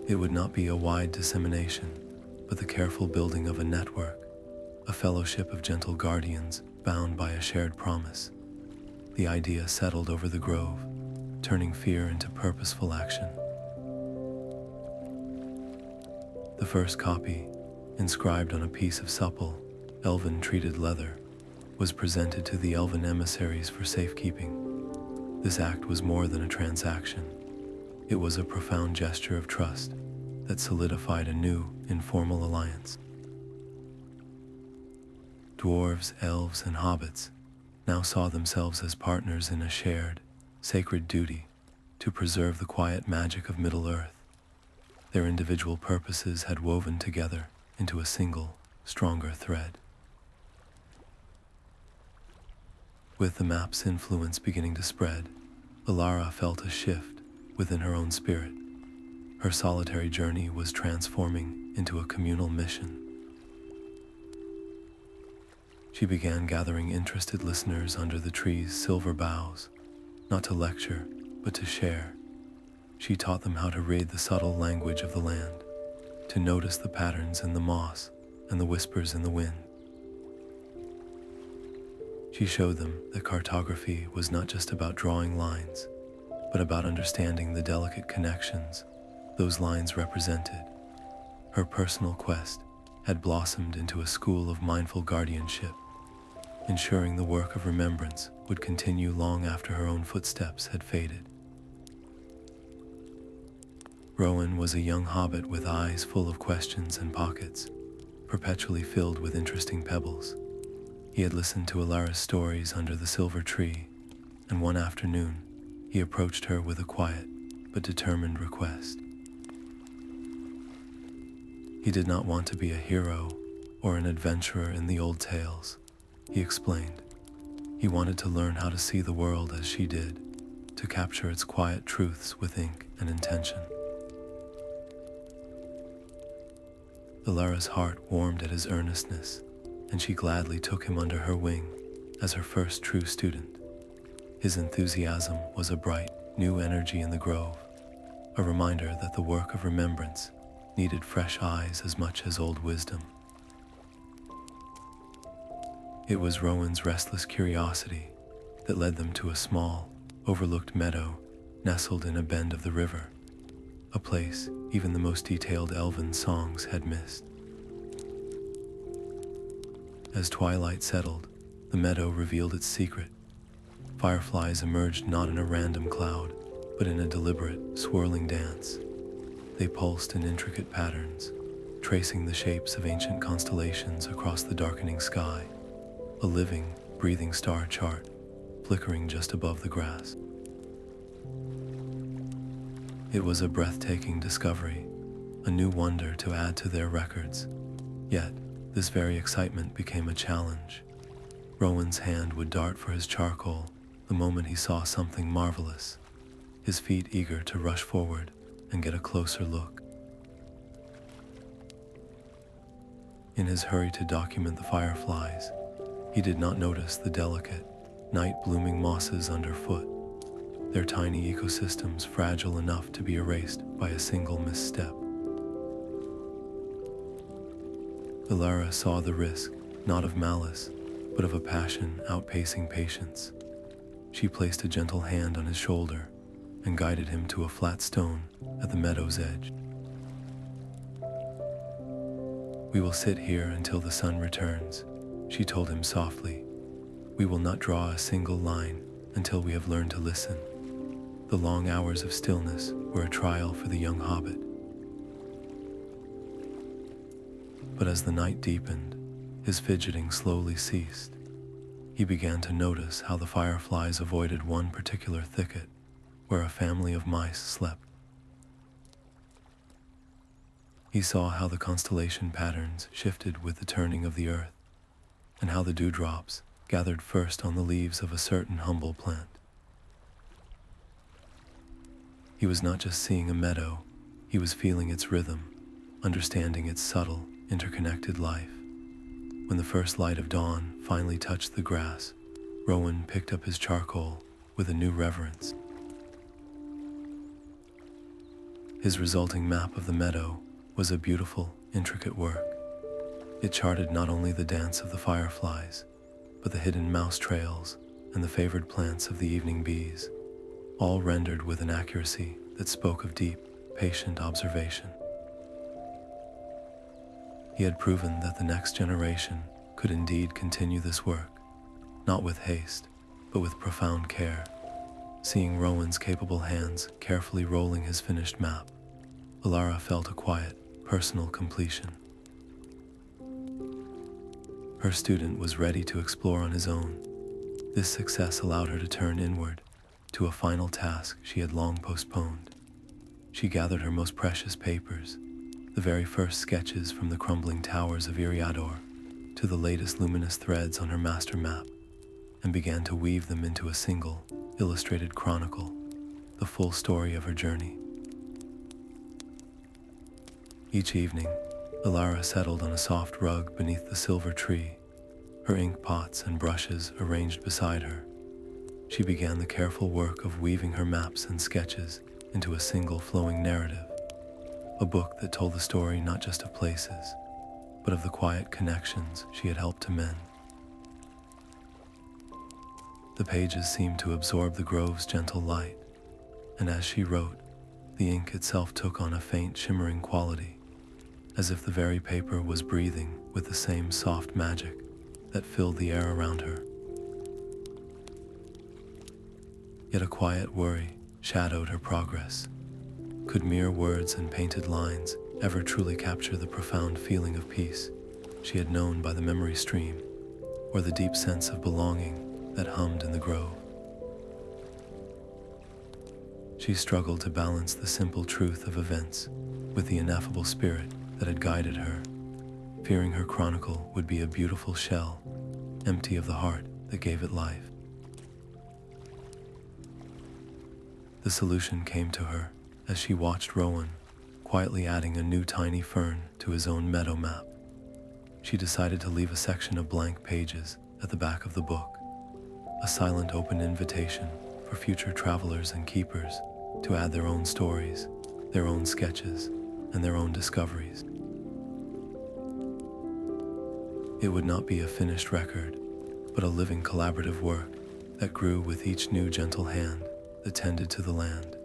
It would not be a wide dissemination, but the careful building of a network, a fellowship of gentle guardians bound by a shared promise." The idea settled over the grove, turning fear into purposeful action. The first copy, inscribed on a piece of supple, Elven treated leather, was presented to the Elven emissaries for safekeeping. This act was more than a transaction. It was a profound gesture of trust that solidified a new, informal alliance. Dwarves, elves, and hobbits now saw themselves as partners in a shared, sacred duty to preserve the quiet magic of Middle-earth. Their individual purposes had woven together into a single, stronger thread. With the map's influence beginning to spread, Elara felt a shift within her own spirit. Her solitary journey was transforming into a communal mission. She began gathering interested listeners under the tree's silver boughs, not to lecture, but to share. She taught them how to read the subtle language of the land, to notice the patterns in the moss and the whispers in the wind. She showed them that cartography was not just about drawing lines, but about understanding the delicate connections those lines represented. Her personal quest had blossomed into a school of mindful guardianship, ensuring the work of remembrance would continue long after her own footsteps had faded. Rowan was a young hobbit with eyes full of questions and pockets, perpetually filled with interesting pebbles. He had listened to Elara's stories under the silver tree, and one afternoon, he approached her with a quiet but determined request. He did not want to be a hero or an adventurer in the old tales, he explained. He wanted to learn how to see the world as she did, to capture its quiet truths with ink and intention. Elara's heart warmed at his earnestness, and she gladly took him under her wing, as her first true student. His enthusiasm was a bright, new energy in the grove, a reminder that the work of remembrance needed fresh eyes as much as old wisdom. It was Rowan's restless curiosity that led them to a small, overlooked meadow nestled in a bend of the river, a place even the most detailed Elven songs had missed. As twilight settled, the meadow revealed its secret. Fireflies emerged not in a random cloud, but in a deliberate, swirling dance. They pulsed in intricate patterns, tracing the shapes of ancient constellations across the darkening sky, a living, breathing star chart flickering just above the grass. It was a breathtaking discovery, a new wonder to add to their records. Yet, this very excitement became a challenge. Rowan's hand would dart for his charcoal the moment he saw something marvelous, his feet eager to rush forward and get a closer look. In his hurry to document the fireflies, he did not notice the delicate, night-blooming mosses underfoot, their tiny ecosystems fragile enough to be erased by a single misstep. Elara saw the risk, not of malice, but of a passion outpacing patience. She placed a gentle hand on his shoulder and guided him to a flat stone at the meadow's edge. "We will sit here until the sun returns," she told him softly. "We will not draw a single line until we have learned to listen." The long hours of stillness were a trial for the young hobbit. But as the night deepened, his fidgeting slowly ceased. He began to notice how the fireflies avoided one particular thicket where a family of mice slept. He saw how the constellation patterns shifted with the turning of the earth, and how the dewdrops gathered first on the leaves of a certain humble plant. He was not just seeing a meadow, he was feeling its rhythm, understanding its subtle, interconnected life. When the first light of dawn finally touched the grass, Rowan picked up his charcoal with a new reverence. His resulting map of the meadow was a beautiful, intricate work. It charted not only the dance of the fireflies, but the hidden mouse trails and the favored plants of the evening bees, all rendered with an accuracy that spoke of deep, patient observation. He had proven that the next generation could indeed continue this work, not with haste, but with profound care. Seeing Rowan's capable hands carefully rolling his finished map, Elara felt a quiet, personal completion. Her student was ready to explore on his own. This success allowed her to turn inward, to a final task she had long postponed. She gathered her most precious papers, the very first sketches from the crumbling towers of Iriador to the latest luminous threads on her master map, and began to weave them into a single, illustrated chronicle, the full story of her journey. Each evening, Elara settled on a soft rug beneath the silver tree, her ink pots and brushes arranged beside her. She began the careful work of weaving her maps and sketches into a single flowing narrative, a book that told the story not just of places, but of the quiet connections she had helped to mend. The pages seemed to absorb the grove's gentle light, and as she wrote, the ink itself took on a faint shimmering quality, as if the very paper was breathing with the same soft magic that filled the air around her. Yet a quiet worry shadowed her progress. Could mere words and painted lines ever truly capture the profound feeling of peace she had known by the memory stream, or the deep sense of belonging that hummed in the grove? She struggled to balance the simple truth of events with the ineffable spirit that had guided her, fearing her chronicle would be a beautiful shell, empty of the heart that gave it life. The solution came to her as she watched Rowan quietly adding a new tiny fern to his own meadow map. She decided to leave a section of blank pages at the back of the book, a silent open invitation for future travelers and keepers to add their own stories, their own sketches, and their own discoveries. It would not be a finished record, but a living collaborative work that grew with each new gentle hand that tended to the land.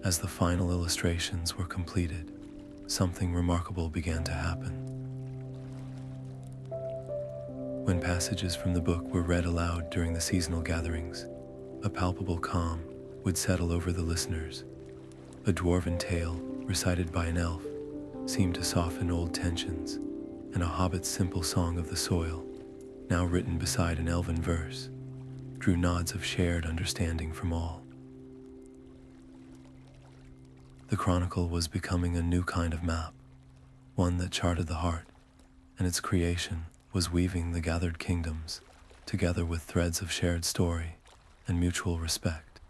As the final illustrations were completed, something remarkable began to happen. When passages from the book were read aloud during the seasonal gatherings, a palpable calm would settle over the listeners. A dwarven tale, recited by an elf, seemed to soften old tensions, and a hobbit's simple song of the soil, now written beside an elven verse, drew nods of shared understanding from all. The Chronicle was becoming a new kind of map, one that charted the heart, and its creation was weaving the gathered kingdoms together with threads of shared story and mutual respect.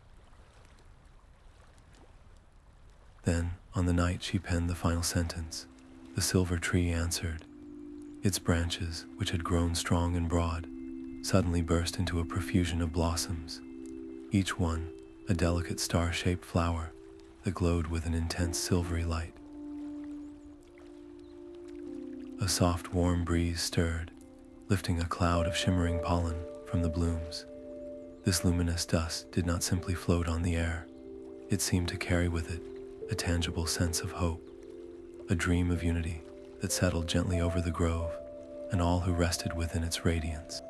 Then, on the night she penned the final sentence, the silver tree answered. Its branches, which had grown strong and broad, suddenly burst into a profusion of blossoms, each one a delicate star-shaped flower that glowed with an intense silvery light. A soft, warm breeze stirred, lifting a cloud of shimmering pollen from the blooms. This luminous dust did not simply float on the air. It seemed to carry with it a tangible sense of hope, a dream of unity that settled gently over the grove and all who rested within its radiance.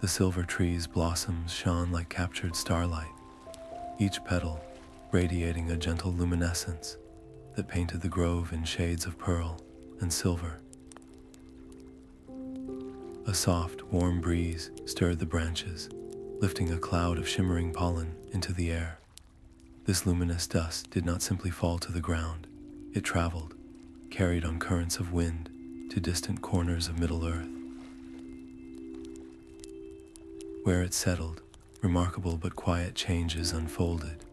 The silver tree's blossoms shone like captured starlight, each petal radiating a gentle luminescence that painted the grove in shades of pearl and silver. A soft, warm breeze stirred the branches, lifting a cloud of shimmering pollen into the air. This luminous dust did not simply fall to the ground. It traveled, carried on currents of wind, to distant corners of Middle-earth. Where it settled, remarkable but quiet changes unfolded.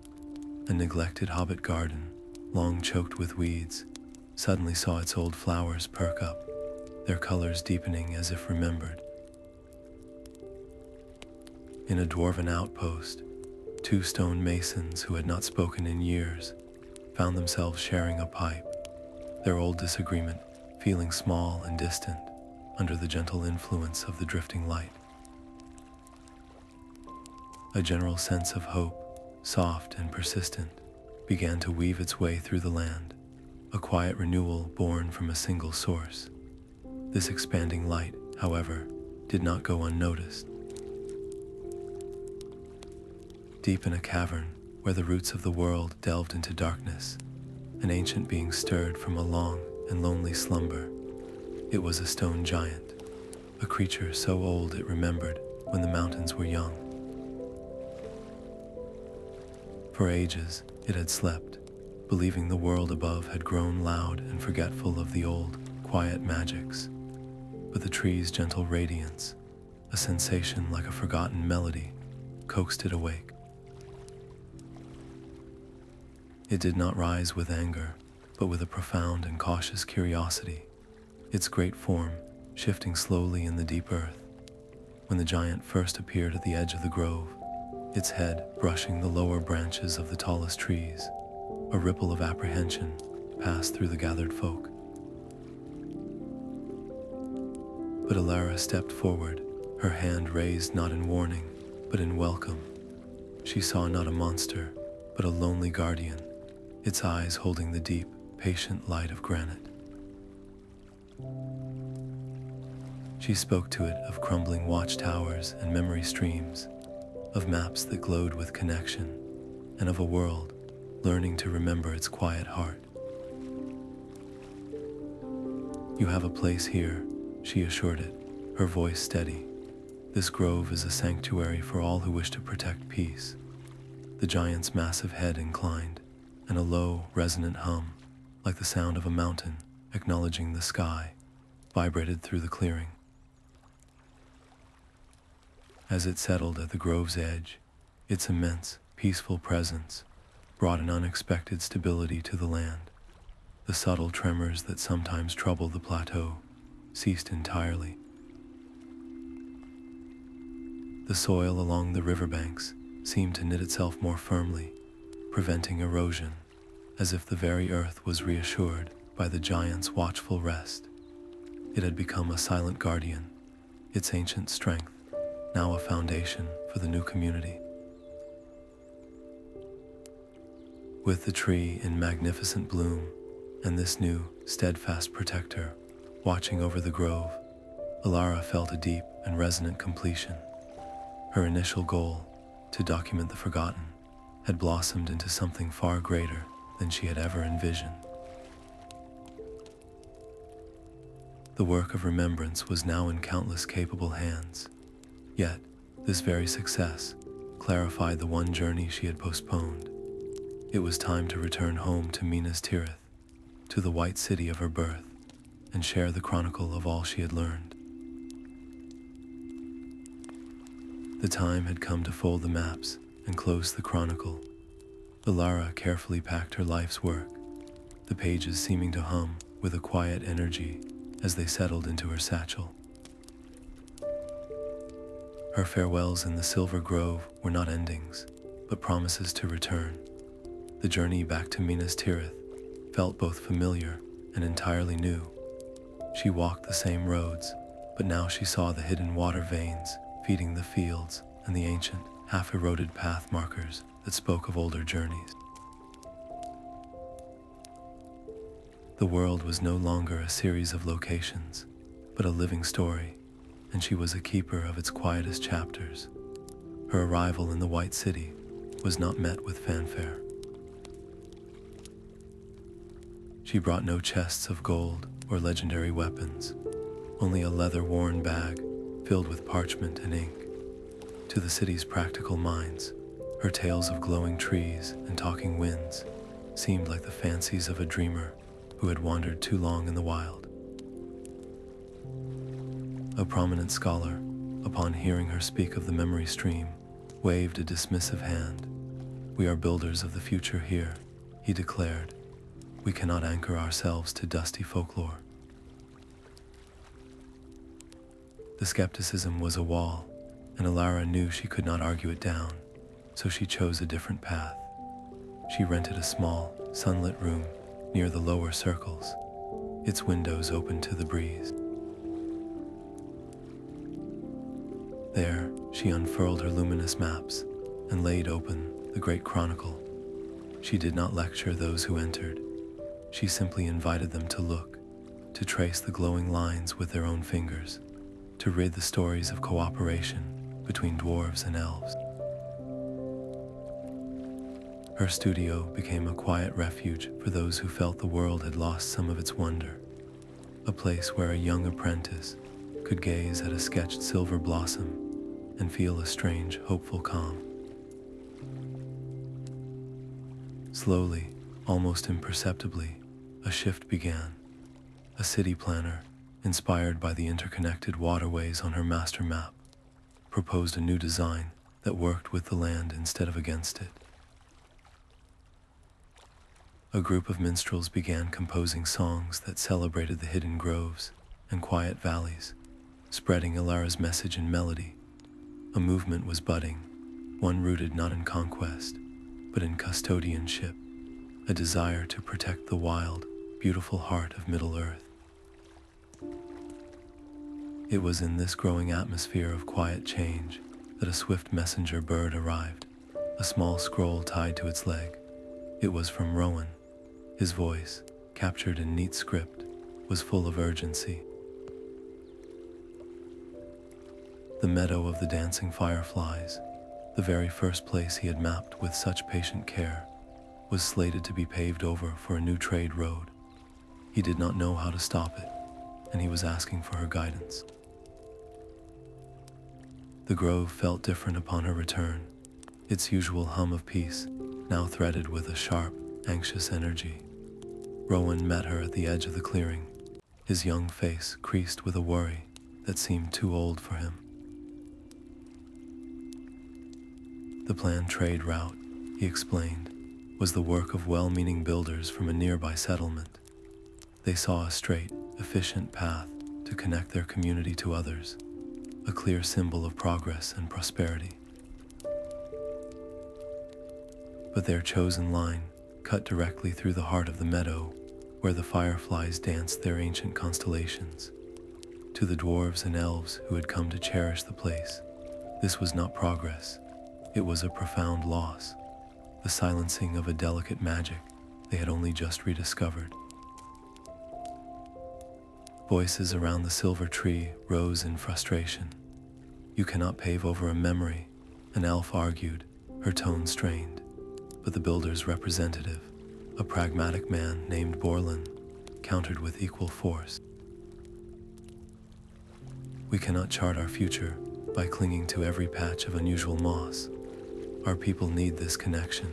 A neglected hobbit garden, long choked with weeds, suddenly saw its old flowers perk up, their colors deepening as if remembered. In a dwarven outpost, two stone masons who had not spoken in years found themselves sharing a pipe, their old disagreement feeling small and distant under the gentle influence of the drifting light. A general sense of hope, soft and persistent, began to weave its way through the land, a quiet renewal born from a single source. This expanding light, however, did not go unnoticed. Deep in a cavern where the roots of the world delved into darkness, an ancient being stirred from a long and lonely slumber. It was a stone giant, a creature so old it remembered when the mountains were young. For ages, it had slept, believing the world above had grown loud and forgetful of the old, quiet magics. But the tree's gentle radiance, a sensation like a forgotten melody, coaxed it awake. It did not rise with anger, but with a profound and cautious curiosity, its great form shifting slowly in the deep earth. When the giant first appeared at the edge of the grove, its head brushing the lower branches of the tallest trees, a ripple of apprehension passed through the gathered folk. But Elara stepped forward, her hand raised not in warning, but in welcome. She saw not a monster, but a lonely guardian, its eyes holding the deep, patient light of granite. She spoke to it of crumbling watchtowers and memory streams, of maps that glowed with connection, and of a world learning to remember its quiet heart. "You have a place here," she assured it, her voice steady. "This grove is a sanctuary for all who wish to protect peace." The giant's massive head inclined, and a low, resonant hum, like the sound of a mountain acknowledging the sky, vibrated through the clearing. As it settled at the grove's edge, its immense, peaceful presence brought an unexpected stability to the land. The subtle tremors that sometimes troubled the plateau ceased entirely. The soil along the riverbanks seemed to knit itself more firmly, preventing erosion, as if the very earth was reassured by the giant's watchful rest. It had become a silent guardian, its ancient strength now a foundation for the new community. With the tree in magnificent bloom and this new, steadfast protector watching over the grove, Elara felt a deep and resonant completion. Her initial goal, to document the forgotten, had blossomed into something far greater than she had ever envisioned. The work of remembrance was now in countless capable hands. Yet, this very success clarified the one journey she had postponed. It was time to return home to Minas Tirith, to the white city of her birth, and share the chronicle of all she had learned. The time had come to fold the maps and close the chronicle. Elara carefully packed her life's work, the pages seeming to hum with a quiet energy as they settled into her satchel. Her farewells in the Silver Grove were not endings, but promises to return. The journey back to Minas Tirith felt both familiar and entirely new. She walked the same roads, but now she saw the hidden water veins feeding the fields and the ancient, half-eroded path markers that spoke of older journeys. The world was no longer a series of locations, but a living story, and she was a keeper of its quietest chapters. Her arrival in the White City was not met with fanfare. She brought no chests of gold or legendary weapons, only a leather-worn bag filled with parchment and ink. To the city's practical minds, her tales of glowing trees and talking winds seemed like the fancies of a dreamer who had wandered too long in the wild. A prominent scholar, upon hearing her speak of the memory stream, waved a dismissive hand. "We are builders of the future here," he declared. "We cannot anchor ourselves to dusty folklore." The skepticism was a wall, and Elara knew she could not argue it down, so she chose a different path. She rented a small, sunlit room near the lower circles, its windows open to the breeze. There, she unfurled her luminous maps and laid open the Great Chronicle. She did not lecture those who entered. She simply invited them to look, to trace the glowing lines with their own fingers, to read the stories of cooperation between dwarves and elves. Her studio became a quiet refuge for those who felt the world had lost some of its wonder, a place where a young apprentice could gaze at a sketched silver blossom and feel a strange, hopeful calm. Slowly, almost imperceptibly, a shift began. A city planner, inspired by the interconnected waterways on her master map, proposed a new design that worked with the land instead of against it. A group of minstrels began composing songs that celebrated the hidden groves and quiet valleys, spreading Elara's message in melody. A movement was budding, one rooted not in conquest, but in custodianship, a desire to protect the wild, beautiful heart of Middle-earth. It was in this growing atmosphere of quiet change that a swift messenger bird arrived, a small scroll tied to its leg. It was from Rowan. His voice, captured in neat script, was full of urgency. The meadow of the dancing fireflies, the very first place he had mapped with such patient care, was slated to be paved over for a new trade road. He did not know how to stop it, and he was asking for her guidance. The grove felt different upon her return, its usual hum of peace now threaded with a sharp, anxious energy. Rowan met her at the edge of the clearing, his young face creased with a worry that seemed too old for him. The planned trade route, he explained, was the work of well-meaning builders from a nearby settlement. They saw a straight, efficient path to connect their community to others, a clear symbol of progress and prosperity. But their chosen line cut directly through the heart of the meadow, where the fireflies danced their ancient constellations. To the dwarves and elves who had come to cherish the place, this was not progress, it was a profound loss, the silencing of a delicate magic they had only just rediscovered. Voices around the silver tree rose in frustration. "You cannot pave over a memory," an elf argued, her tone strained. But the builder's representative, a pragmatic man named Borland, countered with equal force. "We cannot chart our future by clinging to every patch of unusual moss. Our people need this connection."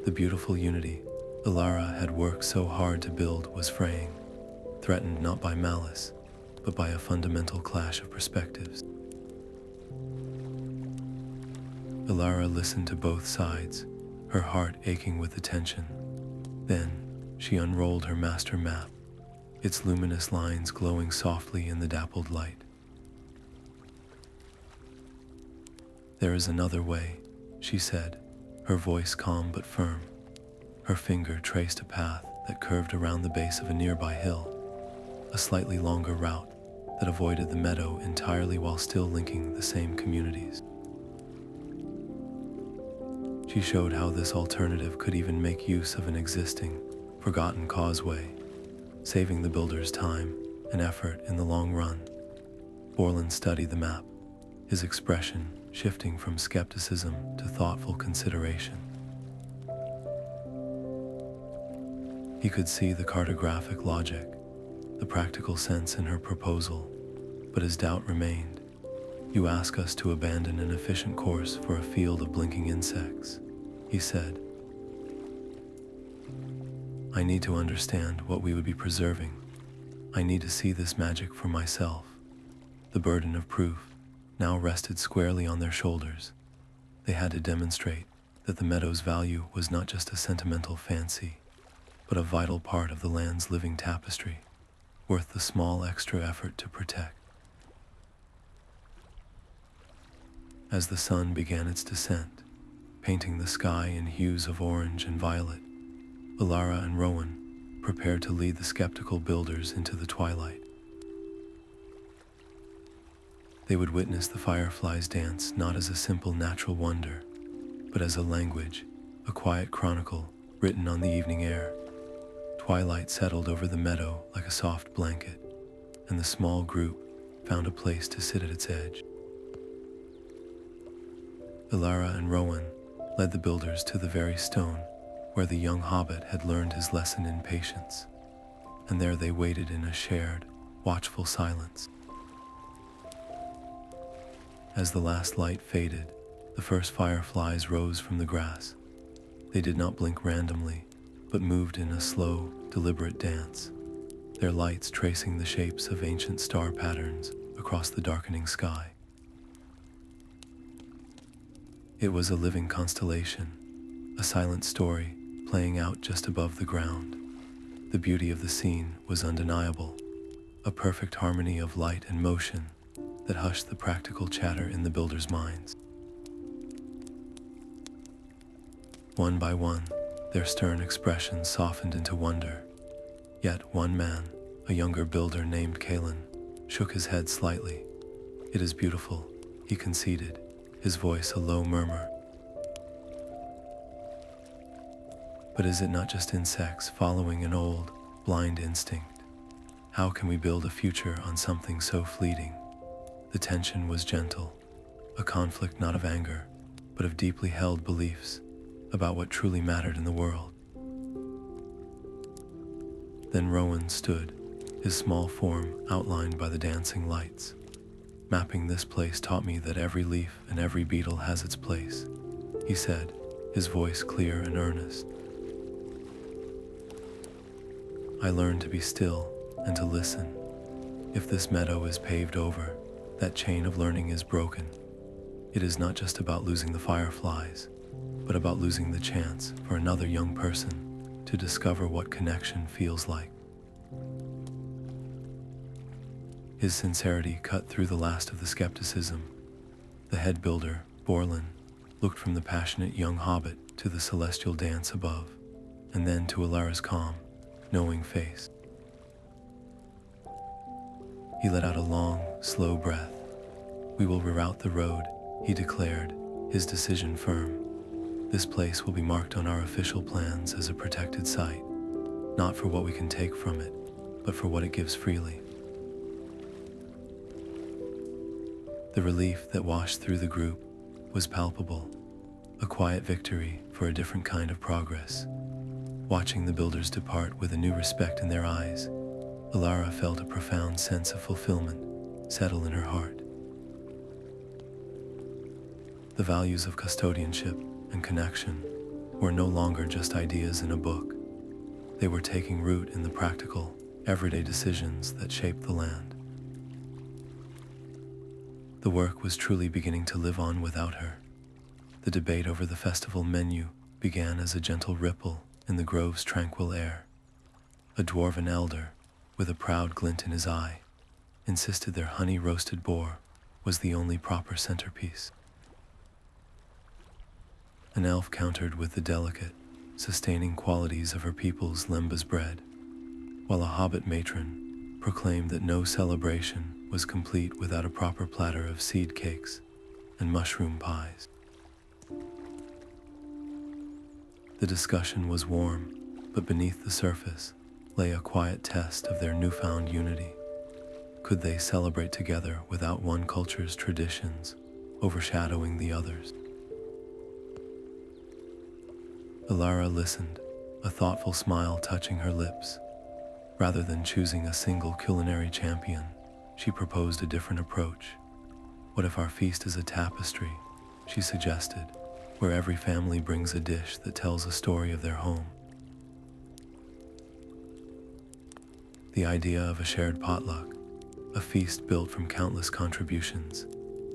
The beautiful unity Elara had worked so hard to build was fraying, threatened not by malice, but by a fundamental clash of perspectives. Elara listened to both sides, her heart aching with attention. Then she unrolled her master map, its luminous lines glowing softly in the dappled light. "There is another way," she said, her voice calm but firm. Her finger traced a path that curved around the base of a nearby hill, a slightly longer route that avoided the meadow entirely while still linking the same communities. She showed how this alternative could even make use of an existing, forgotten causeway, saving the builders time and effort in the long run. Borland studied the map, his expression shifting from skepticism to thoughtful consideration. He could see the cartographic logic, the practical sense in her proposal, but his doubt remained. "You ask us to abandon an efficient course for a field of blinking insects," he said. "I need to understand what we would be preserving. I need to see this magic for myself." The burden of proof now rested squarely on their shoulders. They had to demonstrate that the meadow's value was not just a sentimental fancy, but a vital part of the land's living tapestry, worth the small extra effort to protect. As the sun began its descent, painting the sky in hues of orange and violet, Elara and Rowan prepared to lead the skeptical builders into the twilight. They would witness the fireflies dance not as a simple natural wonder, but as a language, a quiet chronicle written on the evening air. Twilight settled over the meadow like a soft blanket, and the small group found a place to sit at its edge. Elara and Rowan led the builders to the very stone where the young hobbit had learned his lesson in patience, and there they waited in a shared, watchful silence. As the last light faded, the first fireflies rose from the grass. They did not blink randomly, but moved in a slow, deliberate dance, their lights tracing the shapes of ancient star patterns across the darkening sky. It was a living constellation, a silent story playing out just above the ground. The beauty of the scene was undeniable, a perfect harmony of light and motion that hushed the practical chatter in the builders' minds. One by one, their stern expressions softened into wonder. Yet one man, a younger builder named Kalen, shook his head slightly. "It is beautiful," he conceded, his voice a low murmur. "But is it not just insects following an old, blind instinct? How can we build a future on something so fleeting?" The tension was gentle, a conflict not of anger, but of deeply held beliefs about what truly mattered in the world. Then Rowan stood, his small form outlined by the dancing lights. "Mapping this place taught me that every leaf and every beetle has its place," he said, his voice clear and earnest. "I learned to be still and to listen. If this meadow is paved over, that chain of learning is broken. It is not just about losing the fireflies, but about losing the chance for another young person to discover what connection feels like." His sincerity cut through the last of the skepticism. The head builder, Borlin, looked from the passionate young hobbit to the celestial dance above, and then to Elara's calm, knowing face. He let out a long, slow breath. "We will reroute the road," he declared, his decision firm. "This place will be marked on our official plans as a protected site, not for what we can take from it, but for what it gives freely." The relief that washed through the group was palpable, a quiet victory for a different kind of progress. Watching the builders depart with a new respect in their eyes, Elara felt a profound sense of fulfillment settle in her heart. The values of custodianship and connection were no longer just ideas in a book. They were taking root in the practical, everyday decisions that shaped the land. The work was truly beginning to live on without her. The debate over the festival menu began as a gentle ripple in the grove's tranquil air. A dwarven elder, with a proud glint in his eye, insisted their honey-roasted boar was the only proper centerpiece. An elf countered with the delicate, sustaining qualities of her people's lembas bread, while a hobbit matron proclaimed that no celebration was complete without a proper platter of seed cakes and mushroom pies. The discussion was warm, but beneath the surface lay a quiet test of their newfound unity. Could they celebrate together without one culture's traditions overshadowing the others? Elara listened, a thoughtful smile touching her lips. Rather than choosing a single culinary champion, she proposed a different approach. "What if our feast is a tapestry?" she suggested, "where every family brings a dish that tells a story of their home." The idea of a shared potluck, a feast built from countless contributions,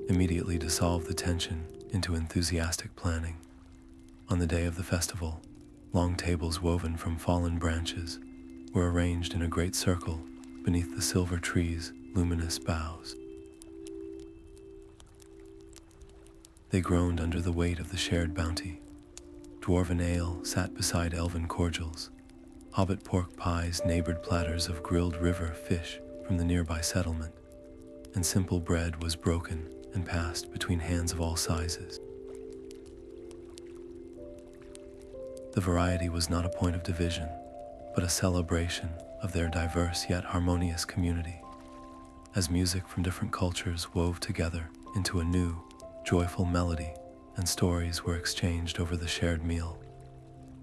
immediately dissolved the tension into enthusiastic planning. On the day of the festival, long tables woven from fallen branches were arranged in a great circle beneath the silver tree's luminous boughs. They groaned under the weight of the shared bounty. Dwarven ale sat beside elven cordials. Hobbit pork pies neighbored platters of grilled river fish from the nearby settlement, and simple bread was broken and passed between hands of all sizes. The variety was not a point of division, but a celebration of their diverse yet harmonious community. As music from different cultures wove together into a new, joyful melody and stories were exchanged over the shared meal,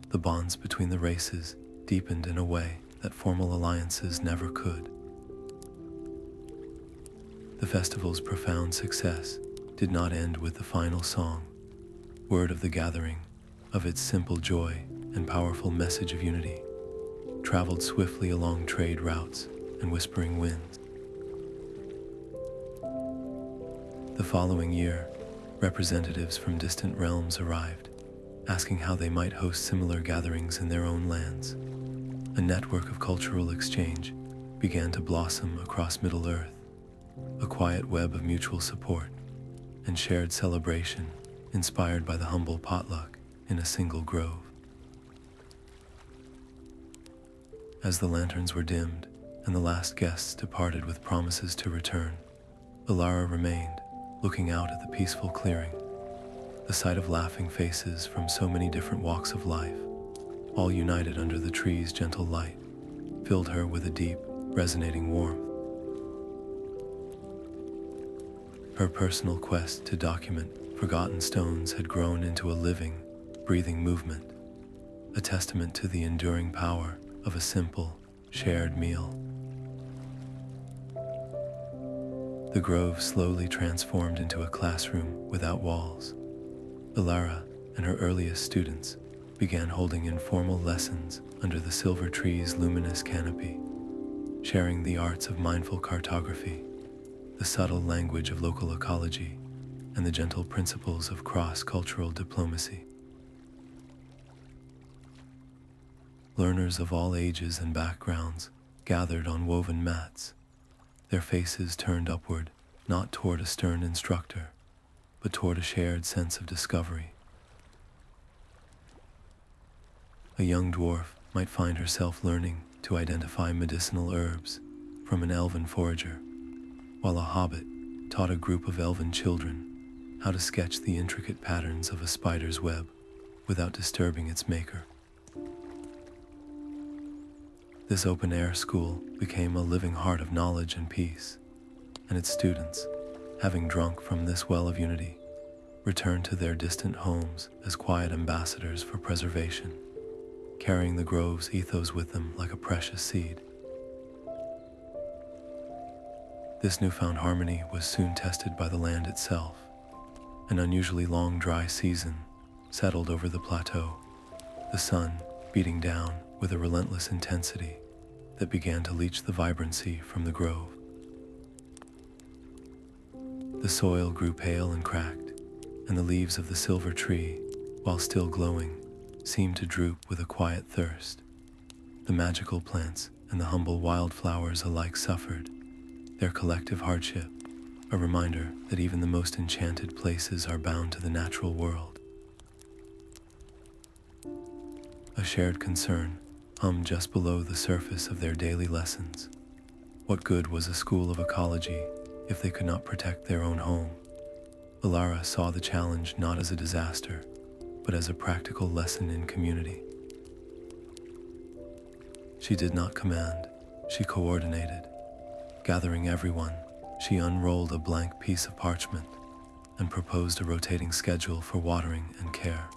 the bonds between the races deepened in a way that formal alliances never could. The festival's profound success did not end with the final song. Word of the gathering, of its simple joy and powerful message of unity, traveled swiftly along trade routes and whispering winds. The following year, representatives from distant realms arrived, asking how they might host similar gatherings in their own lands. A network of cultural exchange began to blossom across Middle-earth, a quiet web of mutual support and shared celebration inspired by the humble potluck in a single grove. As the lanterns were dimmed and the last guests departed with promises to return, Elara remained, looking out at the peaceful clearing. The sight of laughing faces from so many different walks of life, all united under the tree's gentle light, filled her with a deep, resonating warmth. Her personal quest to document forgotten stones had grown into a living, breathing movement, a testament to the enduring power of a simple, shared meal. The grove slowly transformed into a classroom without walls. Elara and her earliest students began holding informal lessons under the silver tree's luminous canopy, sharing the arts of mindful cartography, the subtle language of local ecology, and the gentle principles of cross-cultural diplomacy. Learners of all ages and backgrounds gathered on woven mats, their faces turned upward, not toward a stern instructor, but toward a shared sense of discovery. A young dwarf might find herself learning to identify medicinal herbs from an elven forager, while a hobbit taught a group of elven children how to sketch the intricate patterns of a spider's web without disturbing its maker. This open-air school became a living heart of knowledge and peace, and its students, having drunk from this well of unity, returned to their distant homes as quiet ambassadors for preservation, carrying the grove's ethos with them like a precious seed. This newfound harmony was soon tested by the land itself. An unusually long dry season settled over the plateau, the sun beating down with a relentless intensity that began to leach the vibrancy from the grove. The soil grew pale and cracked, and the leaves of the silver tree, while still glowing, seemed to droop with a quiet thirst. The magical plants and the humble wildflowers alike suffered, their collective hardship, a reminder that even the most enchanted places are bound to the natural world. A shared concern hummed just below the surface of their daily lessons. What good was a school of ecology if they could not protect their own home? Elara saw the challenge not as a disaster, but as a practical lesson in community. She did not command, she coordinated. Gathering everyone, she unrolled a blank piece of parchment and proposed a rotating schedule for watering and care.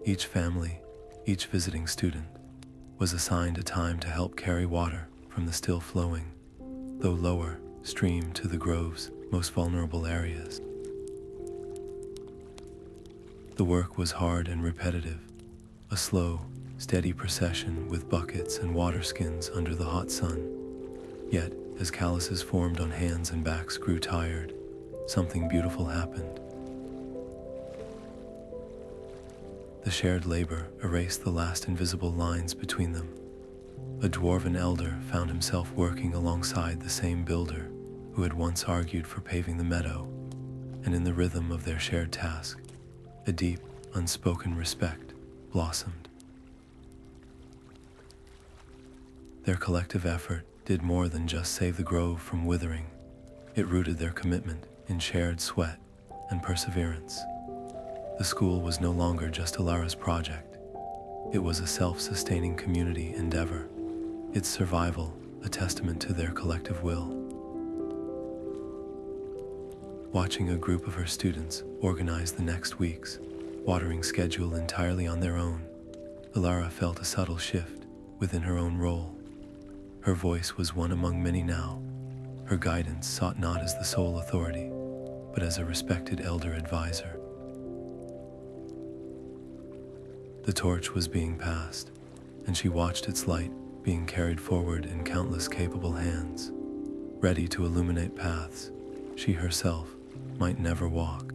Each family, each visiting student, was assigned a time to help carry water from the still flowing, though lower, stream to the grove's most vulnerable areas. The work was hard and repetitive, a slow, steady procession with buckets and water skins under the hot sun. Yet, as calluses formed on hands and backs grew tired, something beautiful happened. The shared labor erased the last invisible lines between them. A dwarven elder found himself working alongside the same builder who had once argued for paving the meadow, and in the rhythm of their shared task, a deep, unspoken respect blossomed. Their collective effort did more than just save the grove from withering. It rooted their commitment in shared sweat and perseverance. The school was no longer just Elara's project. It was a self-sustaining community endeavor, its survival a testament to their collective will. Watching a group of her students organize the next week's watering schedule entirely on their own, Elara felt a subtle shift within her own role. Her voice was one among many now. Her guidance sought not as the sole authority, but as a respected elder advisor. The torch was being passed, and she watched its light being carried forward in countless capable hands, ready to illuminate paths she herself might never walk.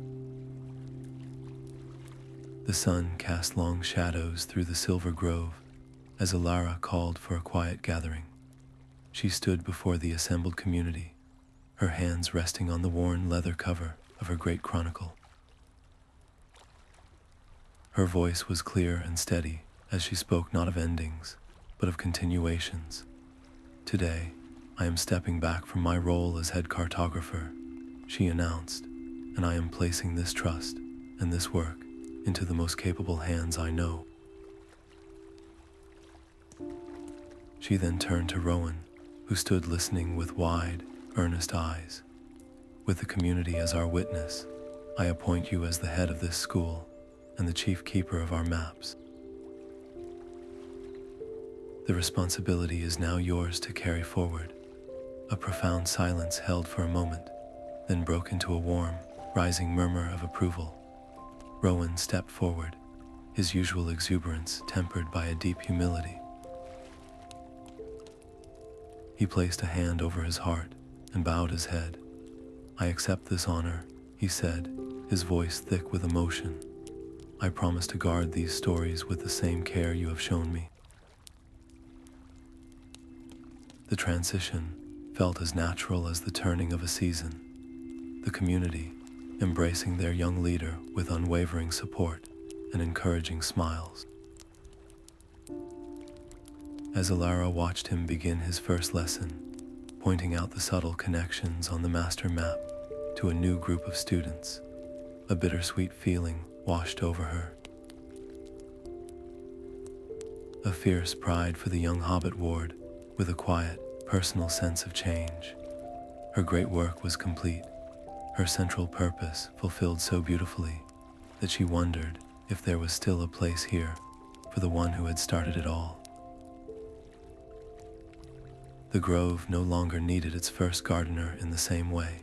The sun cast long shadows through the silver grove as Elara called for a quiet gathering. She stood before the assembled community, her hands resting on the worn leather cover of her Great Chronicle. Her voice was clear and steady as she spoke not of endings, but of continuations. Today, I am stepping back from my role as head cartographer, she announced, and I am placing this trust and this work into the most capable hands I know. She then turned to Rowan, who stood listening with wide, earnest eyes. With the community as our witness, I appoint you as the head of this school and the chief keeper of our maps. The responsibility is now yours to carry forward. A profound silence held for a moment, then broke into a warm, rising murmur of approval. Rowan stepped forward, his usual exuberance tempered by a deep humility. He placed a hand over his heart and bowed his head. I accept this honor, he said, his voice thick with emotion. I promise to guard these stories with the same care you have shown me. The transition felt as natural as the turning of a season, the community embracing their young leader with unwavering support and encouraging smiles. As Elara watched him begin his first lesson, pointing out the subtle connections on the master map to a new group of students, a bittersweet feeling washed over her. A fierce pride for the young hobbit ward, with a quiet, personal sense of change. Her great work was complete, her central purpose fulfilled so beautifully that she wondered if there was still a place here for the one who had started it all. The grove no longer needed its first gardener in the same way.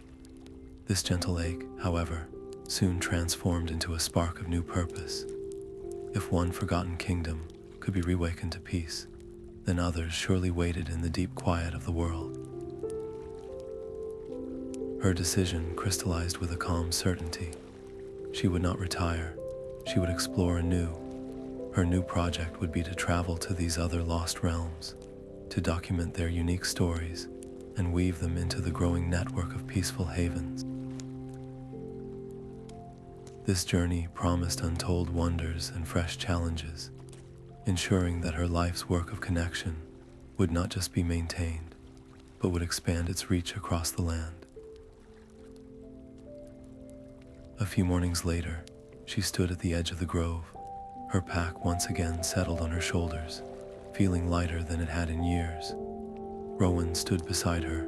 This gentle ache, however, soon transformed into a spark of new purpose. If one forgotten kingdom could be reawakened to peace, then others surely waited in the deep quiet of the world. Her decision crystallized with a calm certainty. She would not retire, she would explore anew. Her new project would be to travel to these other lost realms, to document their unique stories and weave them into the growing network of peaceful havens. This journey promised untold wonders and fresh challenges, ensuring that her life's work of connection would not just be maintained, but would expand its reach across the land. A few mornings later, she stood at the edge of the grove, her pack once again settled on her shoulders, feeling lighter than it had in years. Rowan stood beside her,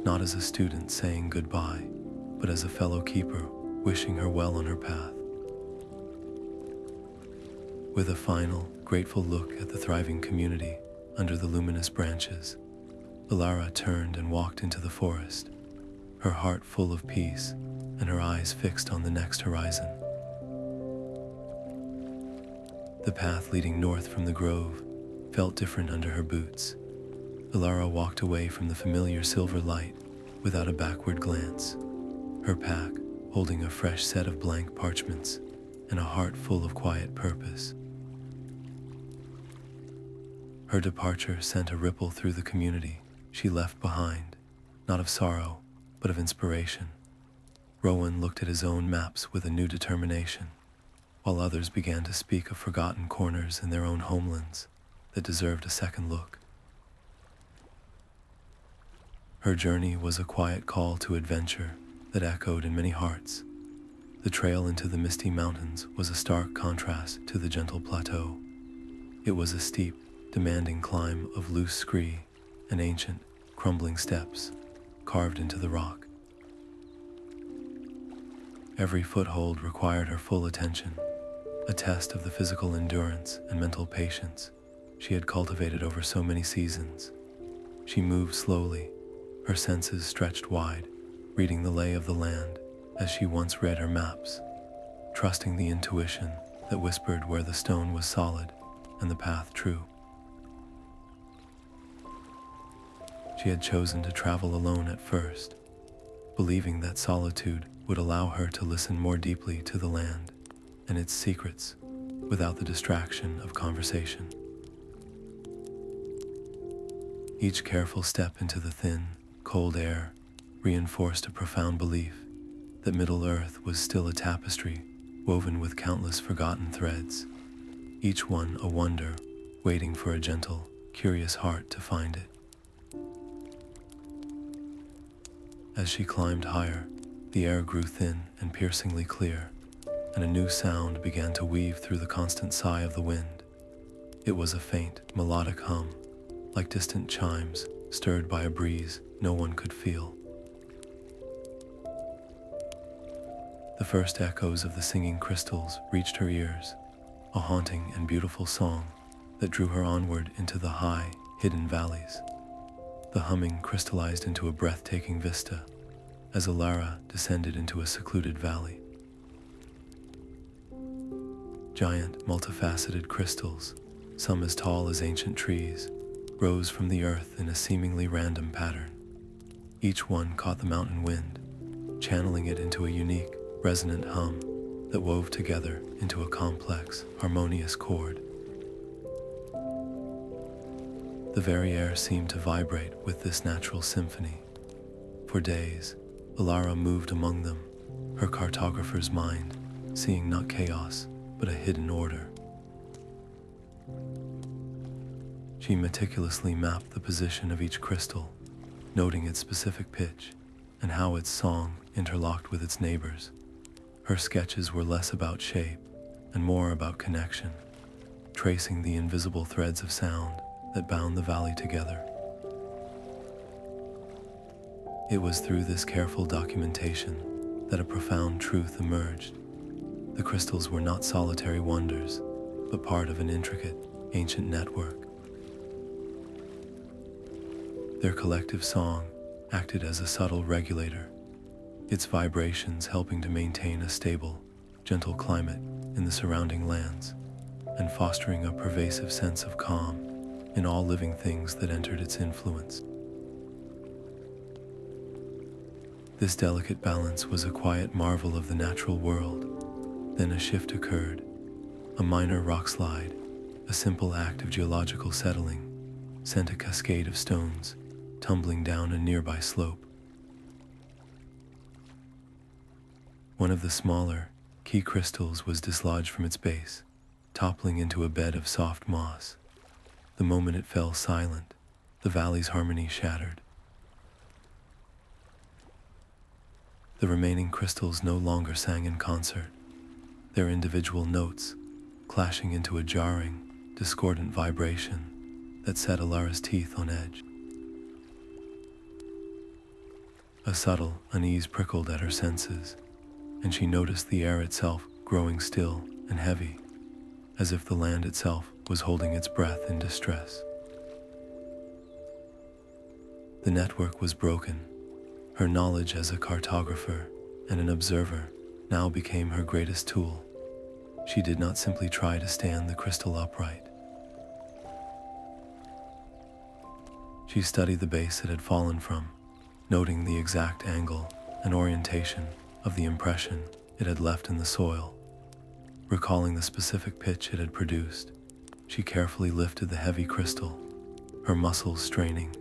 not as a student saying goodbye, but as a fellow keeper wishing her well on her path. With a final, grateful look at the thriving community under the luminous branches, Elara turned and walked into the forest, her heart full of peace and her eyes fixed on the next horizon. The path leading north from the grove felt different under her boots. Elara walked away from the familiar silver light without a backward glance, her pack holding a fresh set of blank parchments and a heart full of quiet purpose. Her departure sent a ripple through the community she left behind, not of sorrow, but of inspiration. Rowan looked at his own maps with a new determination, while others began to speak of forgotten corners in their own homelands that deserved a second look. Her journey was a quiet call to adventure that echoed in many hearts. The trail into the misty mountains was a stark contrast to the gentle plateau. It was a steep, demanding climb of loose scree and ancient, crumbling steps carved into the rock. Every foothold required her full attention, a test of the physical endurance and mental patience she had cultivated over so many seasons. She moved slowly, her senses stretched wide, reading the lay of the land as she once read her maps, trusting the intuition that whispered where the stone was solid and the path true. She had chosen to travel alone at first, believing that solitude would allow her to listen more deeply to the land and its secrets without the distraction of conversation. Each careful step into the thin, cold air reinforced a profound belief that Middle-earth was still a tapestry woven with countless forgotten threads, each one a wonder waiting for a gentle, curious heart to find it. As she climbed higher, the air grew thin and piercingly clear, and a new sound began to weave through the constant sigh of the wind. It was a faint, melodic hum, like distant chimes stirred by a breeze no one could feel. The first echoes of the singing crystals reached her ears, a haunting and beautiful song that drew her onward into the high, hidden valleys. The humming crystallized into a breathtaking vista as Elara descended into a secluded valley. Giant, multifaceted crystals, some as tall as ancient trees, rose from the earth in a seemingly random pattern. Each one caught the mountain wind, channeling it into a unique, resonant hum that wove together into a complex, harmonious chord. The very air seemed to vibrate with this natural symphony. For days, Elara moved among them, her cartographer's mind seeing not chaos, but a hidden order. She meticulously mapped the position of each crystal, noting its specific pitch and how its song interlocked with its neighbors. Her sketches were less about shape and more about connection, tracing the invisible threads of sound that bound the valley together. It was through this careful documentation that a profound truth emerged. The crystals were not solitary wonders, but part of an intricate, ancient network. Their collective song acted as a subtle regulator, its vibrations helping to maintain a stable, gentle climate in the surrounding lands, and fostering a pervasive sense of calm in all living things that entered its influence. This delicate balance was a quiet marvel of the natural world. Then a shift occurred. A minor rock slide, a simple act of geological settling, sent a cascade of stones tumbling down a nearby slope. One of the smaller, key crystals was dislodged from its base, toppling into a bed of soft moss. The moment it fell silent, the valley's harmony shattered. The remaining crystals no longer sang in concert, their individual notes clashing into a jarring, discordant vibration that set Elara's teeth on edge. A subtle unease prickled at her senses, and she noticed the air itself growing still and heavy, as if the land itself was holding its breath in distress. The network was broken. Her knowledge as a cartographer and an observer now became her greatest tool. She did not simply try to stand the crystal upright. She studied the base it had fallen from, noting the exact angle and orientation of the impression it had left in the soil. Recalling the specific pitch it had produced, she carefully lifted the heavy crystal, her muscles straining,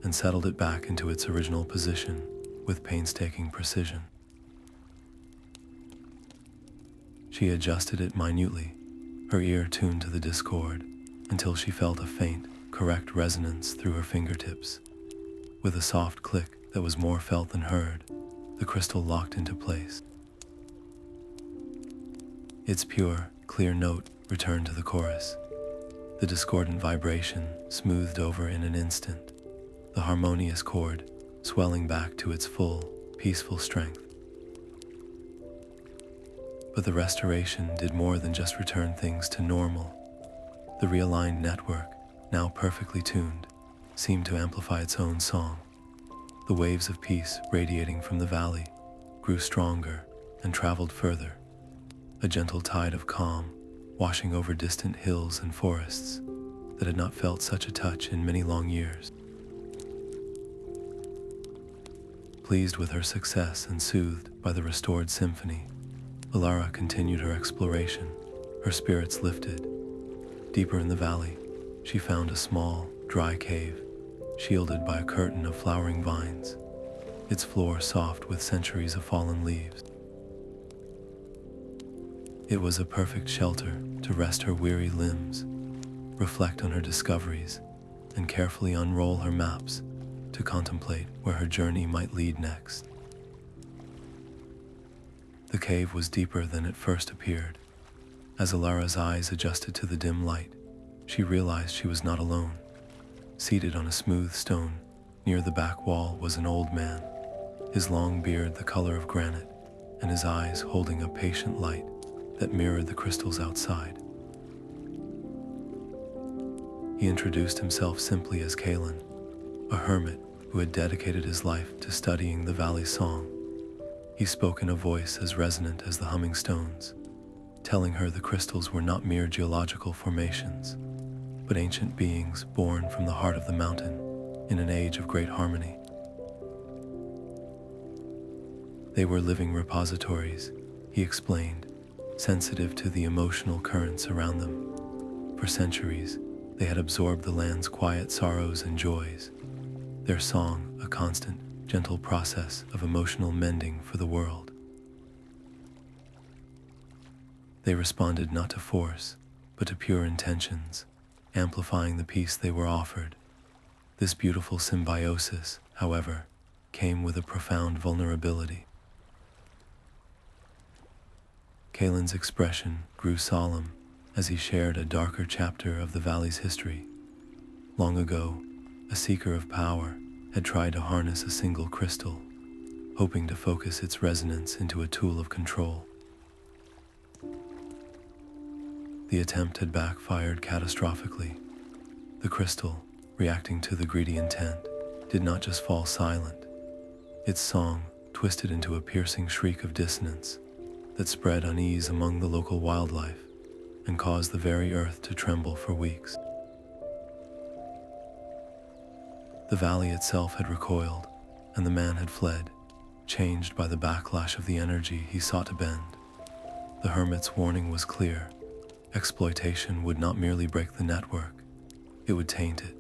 and settled it back into its original position with painstaking precision. She adjusted it minutely, her ear tuned to the discord, until she felt a faint, correct resonance through her fingertips. With a soft click that was more felt than heard, the crystal locked into place. Its pure, clear note returned to the chorus. The discordant vibration smoothed over in an instant, the harmonious chord swelling back to its full, peaceful strength. But the restoration did more than just return things to normal. The realigned network, now perfectly tuned, seemed to amplify its own song. The waves of peace radiating from the valley grew stronger and traveled further, a gentle tide of calm washing over distant hills and forests that had not felt such a touch in many long years. Pleased with her success and soothed by the restored symphony, Elara continued her exploration, her spirits lifted. Deeper in the valley, she found a small, dry cave, shielded by a curtain of flowering vines, its floor soft with centuries of fallen leaves. It was a perfect shelter to rest her weary limbs, reflect on her discoveries, and carefully unroll her maps to contemplate where her journey might lead next. The cave was deeper than it first appeared. As Elara's eyes adjusted to the dim light, she realized she was not alone. Seated on a smooth stone near the back wall was an old man, his long beard the color of granite, and his eyes holding a patient light that mirrored the crystals outside. He introduced himself simply as Kalen, a hermit who had dedicated his life to studying the valley's song. He spoke in a voice as resonant as the humming stones, telling her the crystals were not mere geological formations, but ancient beings born from the heart of the mountain in an age of great harmony. They were living repositories, he explained, sensitive to the emotional currents around them. For centuries, They had absorbed the land's quiet sorrows and joys, their song a constant, gentle process of emotional mending for the world. They responded not to force, but to pure intentions, amplifying the peace they were offered. This beautiful symbiosis, however, came with a profound vulnerability. Kaelin's expression grew solemn as he shared a darker chapter of the valley's history. Long ago, a seeker of power had tried to harness a single crystal, hoping to focus its resonance into a tool of control. The attempt had backfired catastrophically. The crystal, reacting to the greedy intent, did not just fall silent. Its song twisted into a piercing shriek of dissonance that spread unease among the local wildlife and caused the very earth to tremble for weeks. The valley itself had recoiled, and the man had fled, changed by the backlash of the energy he sought to bend. The hermit's warning was clear. Exploitation would not merely break the network, it would taint it,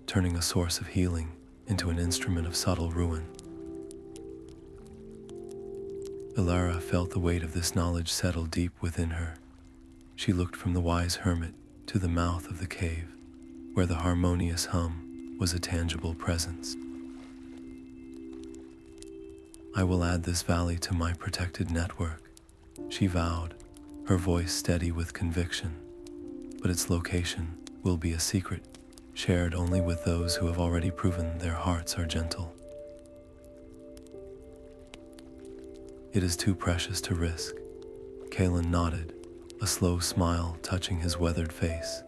turning a source of healing into an instrument of subtle ruin. Elara felt the weight of this knowledge settle deep within her. She looked from the wise hermit to the mouth of the cave, where the harmonious hum was a tangible presence. "I will add this valley to my protected network," she vowed, her voice steady with conviction. "But its location will be a secret, shared only with those who have already proven their hearts are gentle. It is too precious to risk." Kaelin nodded, a slow smile touching his weathered face.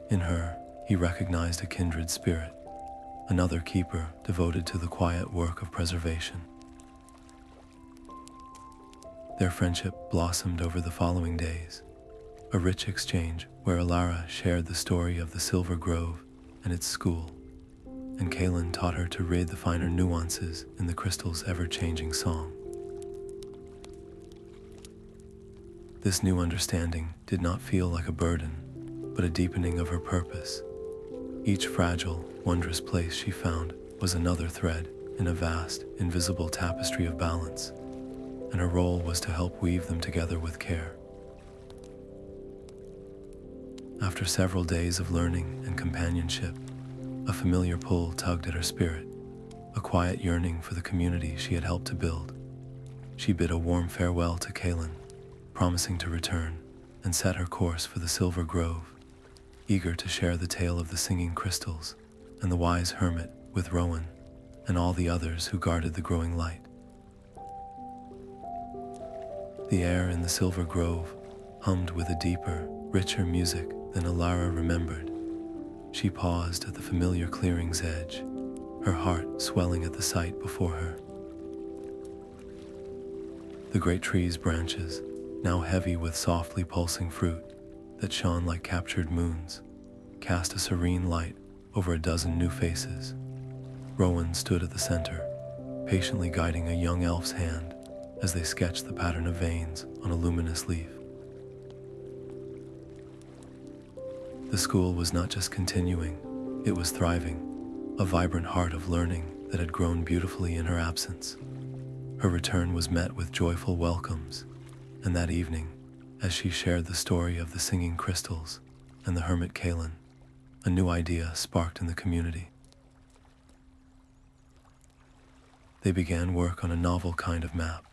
In her, he recognized a kindred spirit, another keeper devoted to the quiet work of preservation. Their friendship blossomed over the following days, a rich exchange where Elara shared the story of the Silver Grove and its school, and Kaelin taught her to read the finer nuances in the crystal's ever-changing song. This new understanding did not feel like a burden, but a deepening of her purpose. Each fragile, wondrous place she found was another thread in a vast, invisible tapestry of balance, and her role was to help weave them together with care. After several days of learning and companionship, a familiar pull tugged at her spirit, a quiet yearning for the community she had helped to build. She bid a warm farewell to Kaelin, promising to return, and set her course for the Silver Grove, eager to share the tale of the singing crystals and the wise hermit with Rowan and all the others who guarded the growing light. The air in the Silver Grove hummed with a deeper, richer music than Elara remembered. She paused at the familiar clearing's edge, her heart swelling at the sight before her. The great tree's branches, now heavy with softly pulsing fruit that shone like captured moons, cast a serene light over a dozen new faces. Rowan stood at the center, patiently guiding a young elf's hand as they sketched the pattern of veins on a luminous leaf. The school was not just continuing, it was thriving, a vibrant heart of learning that had grown beautifully in her absence. Her return was met with joyful welcomes, and that evening, as she shared the story of the singing crystals and the hermit Kaelin, a new idea sparked in the community. They began work on a novel kind of map,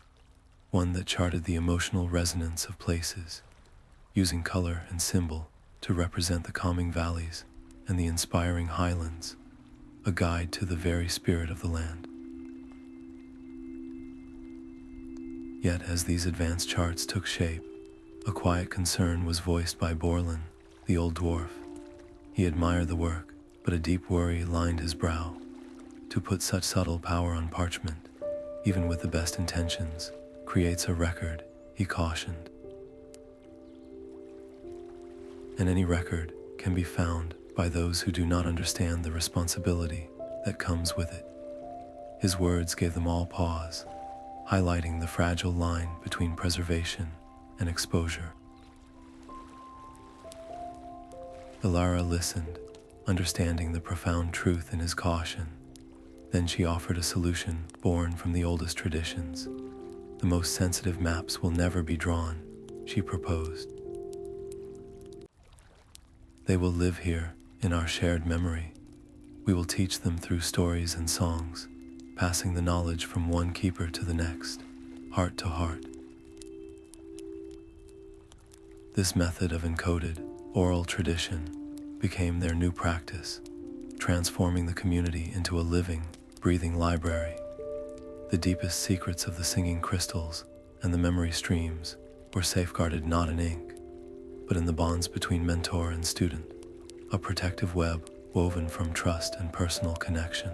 one that charted the emotional resonance of places, using color and symbol to represent the calming valleys and the inspiring highlands, a guide to the very spirit of the land. Yet as these advanced charts took shape, a quiet concern was voiced by Borlin, the old dwarf. He admired the work, but a deep worry lined his brow. To put such subtle power on parchment, even with the best intentions, creates a record, he cautioned. And any record can be found by those who do not understand the responsibility that comes with it. His words gave them all pause, highlighting the fragile line between preservation and exposure. Elara listened, understanding the profound truth in his caution. Then she offered a solution born from the oldest traditions. The most sensitive maps will never be drawn, she proposed. They will live here, in our shared memory. We will teach them through stories and songs, passing the knowledge from one keeper to the next, heart to heart. This method of encoded, oral tradition became their new practice, transforming the community into a living, breathing library. The deepest secrets of the singing crystals and the memory streams were safeguarded not in ink, but in the bonds between mentor and student, a protective web woven from trust and personal connection.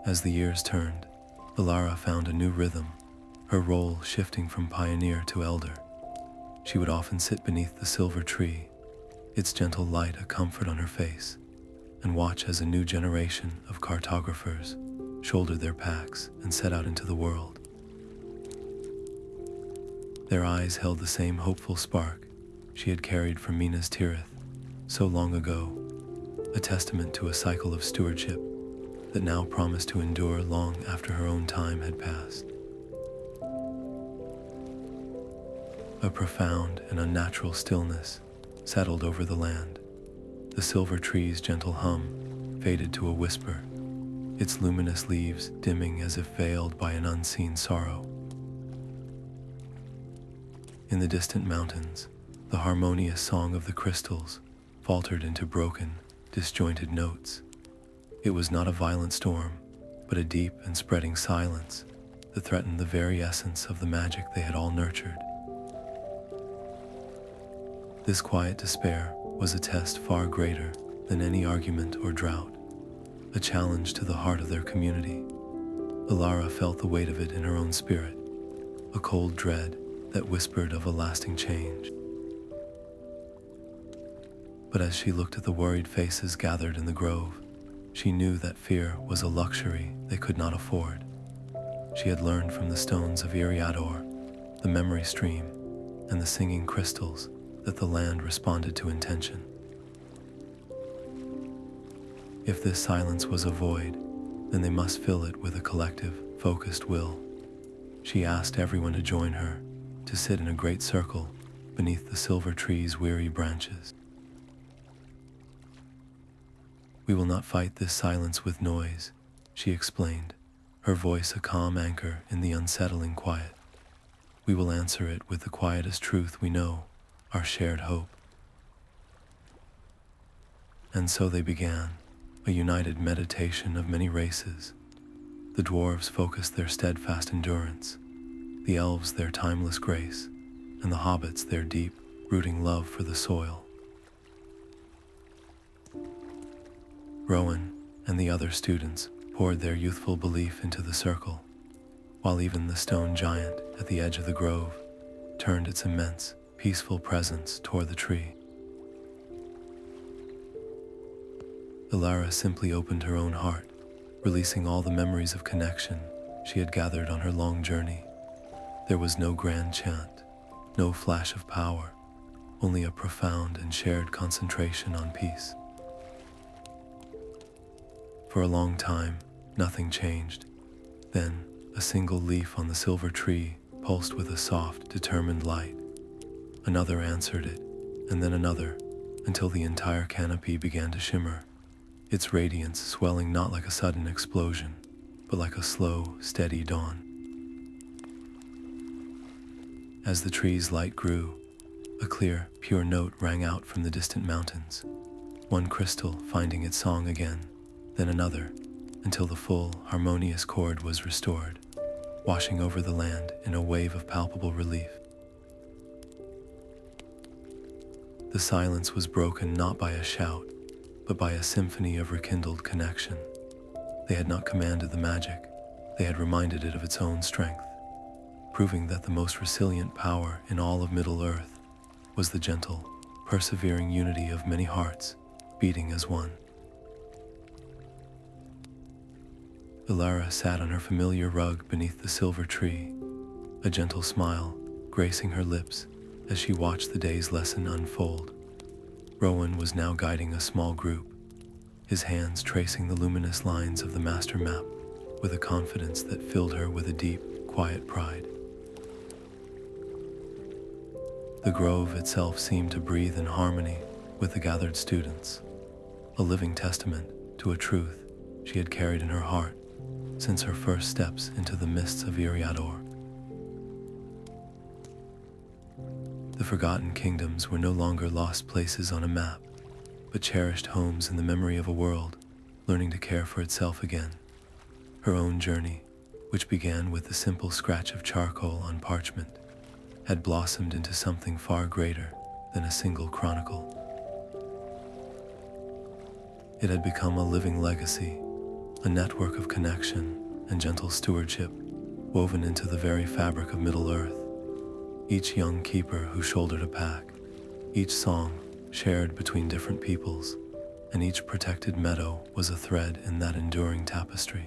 As the years turned, Elara found a new rhythm, her role shifting from pioneer to elder. She would often sit beneath the silver tree, its gentle light a comfort on her face, and watch as a new generation of cartographers shouldered their packs and set out into the world. Their eyes held the same hopeful spark she had carried from Minas Tirith so long ago, a testament to a cycle of stewardship that now promised to endure long after her own time had passed. A profound and unnatural stillness settled over the land. The silver tree's gentle hum faded to a whisper, its luminous leaves dimming as if veiled by an unseen sorrow. In the distant mountains, the harmonious song of the crystals faltered into broken, disjointed notes. It was not a violent storm, but a deep and spreading silence that threatened the very essence of the magic they had all nurtured. This quiet despair was a test far greater than any argument or drought, a challenge to the heart of their community. Elara felt the weight of it in her own spirit, a cold dread that whispered of a lasting change. But as she looked at the worried faces gathered in the grove, she knew that fear was a luxury they could not afford. She had learned from the stones of Iriador, the memory stream, and the singing crystals that the land responded to intention. If this silence was a void, then they must fill it with a collective, focused will. She asked everyone to join her, to sit in a great circle beneath the silver tree's weary branches. "We will not fight this silence with noise," she explained, her voice a calm anchor in the unsettling quiet. "We will answer it with the quietest truth we know, our shared hope." And so they began, a united meditation of many races. The dwarves focused their steadfast endurance, the elves their timeless grace, and the hobbits their deep, rooting love for the soil. Rowan and the other students poured their youthful belief into the circle, while even the stone giant at the edge of the grove turned its immense, peaceful presence toward the tree. Elara simply opened her own heart, releasing all the memories of connection she had gathered on her long journey. There was no grand chant, no flash of power, only a profound and shared concentration on peace. For a long time, nothing changed. Then, a single leaf on the silver tree pulsed with a soft, determined light. Another answered it, and then another, until the entire canopy began to shimmer, its radiance swelling not like a sudden explosion, but like a slow, steady dawn. As the tree's light grew, a clear, pure note rang out from the distant mountains, one crystal finding its song again, then another, until the full, harmonious chord was restored, washing over the land in a wave of palpable relief. The silence was broken not by a shout, but by a symphony of rekindled connection. They had not commanded the magic, they had reminded it of its own strength, proving that the most resilient power in all of Middle-earth was the gentle, persevering unity of many hearts beating as one. Elara sat on her familiar rug beneath the silver tree, a gentle smile gracing her lips as she watched the day's lesson unfold. Rowan was now guiding a small group, his hands tracing the luminous lines of the master map with a confidence that filled her with a deep, quiet pride. The grove itself seemed to breathe in harmony with the gathered students, a living testament to a truth she had carried in her heart since her first steps into the mists of Iriador. The forgotten kingdoms were no longer lost places on a map, but cherished homes in the memory of a world learning to care for itself again. Her own journey, which began with the simple scratch of charcoal on parchment, had blossomed into something far greater than a single chronicle. It had become a living legacy, a network of connection and gentle stewardship woven into the very fabric of Middle-earth. Each young keeper who shouldered a pack, each song shared between different peoples, and each protected meadow was a thread in that enduring tapestry.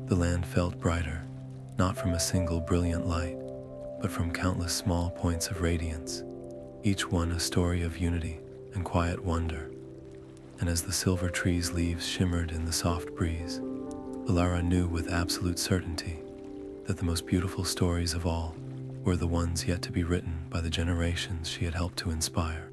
The land felt brighter, not from a single brilliant light, but from countless small points of radiance, each one a story of unity and quiet wonder. And as the silver tree's leaves shimmered in the soft breeze, Elara knew with absolute certainty that the most beautiful stories of all were the ones yet to be written by the generations she had helped to inspire.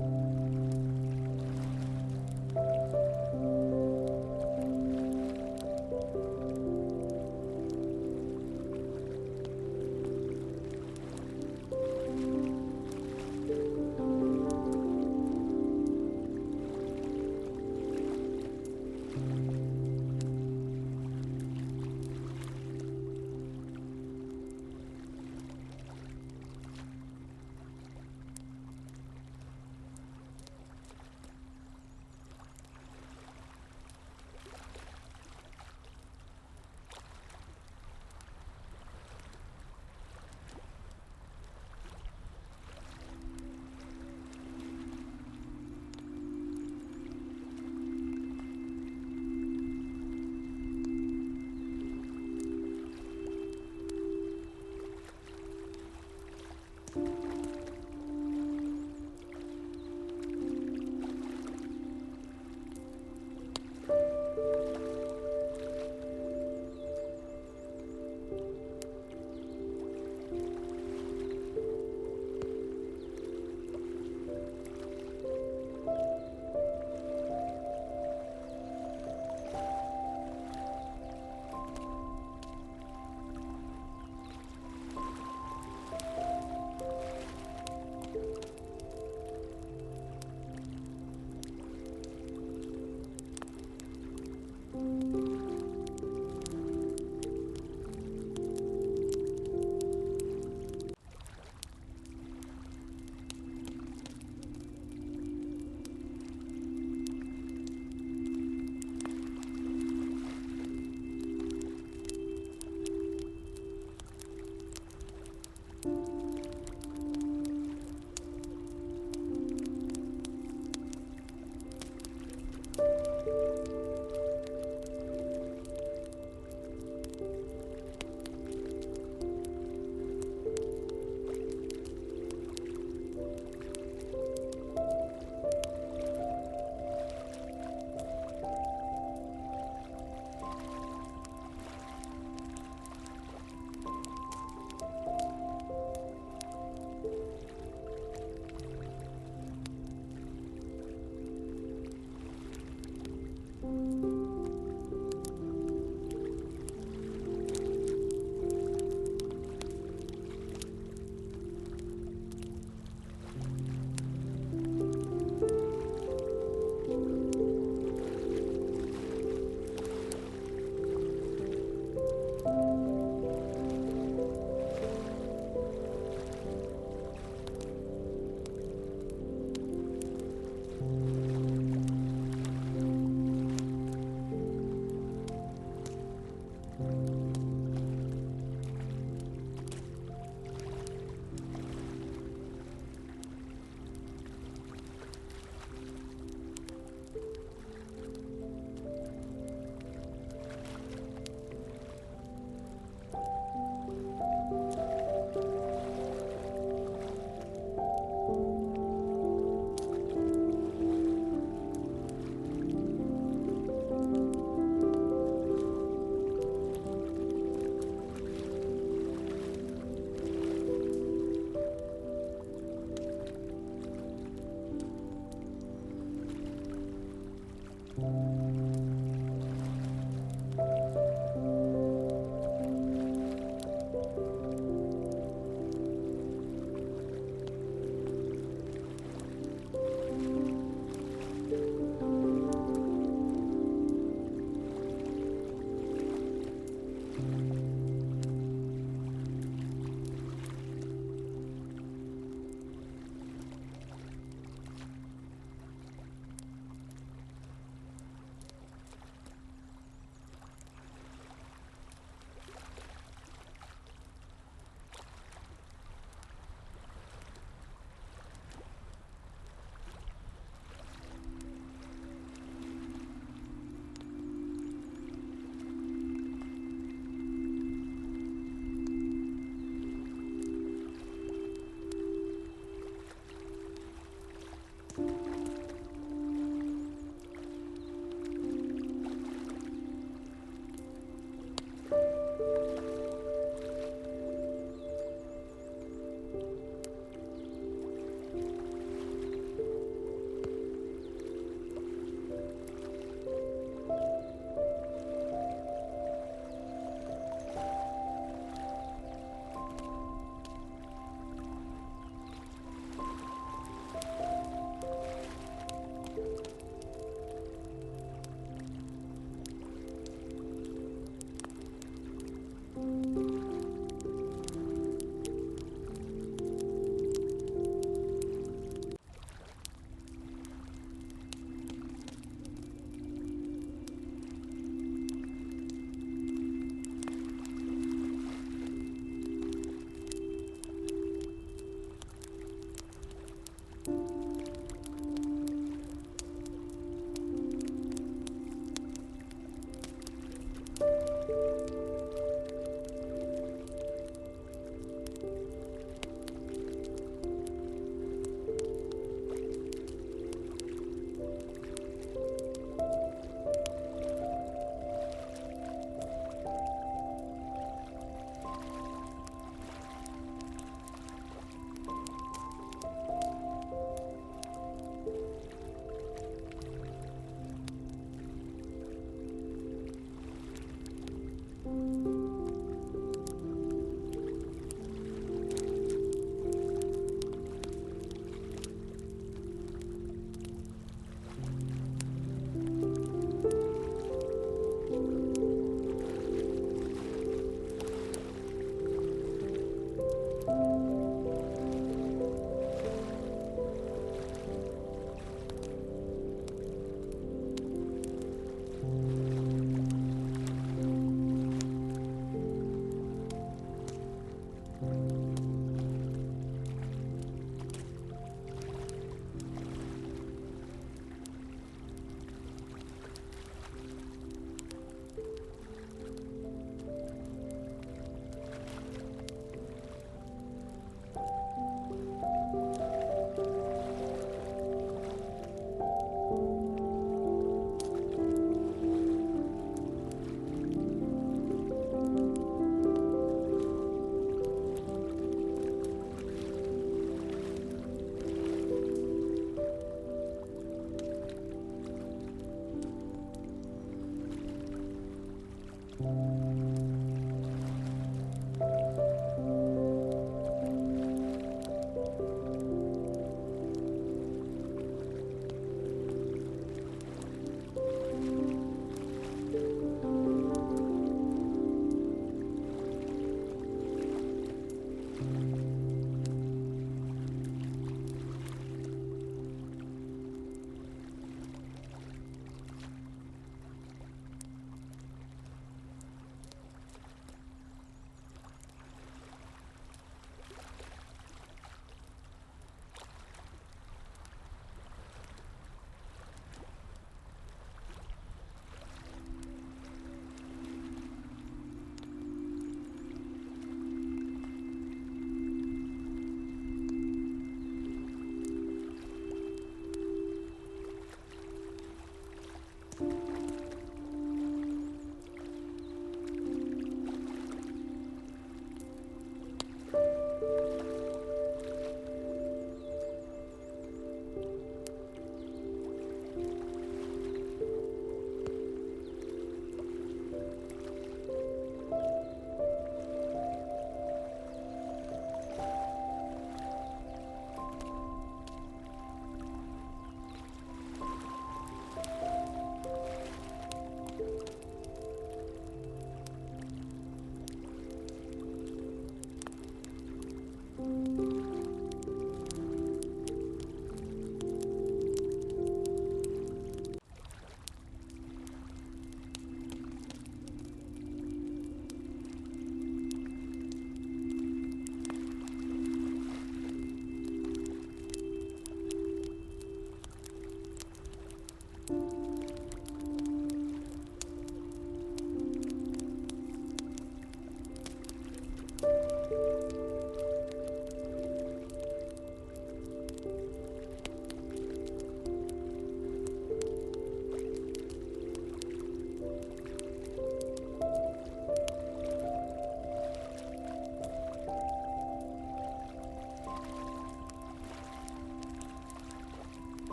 you.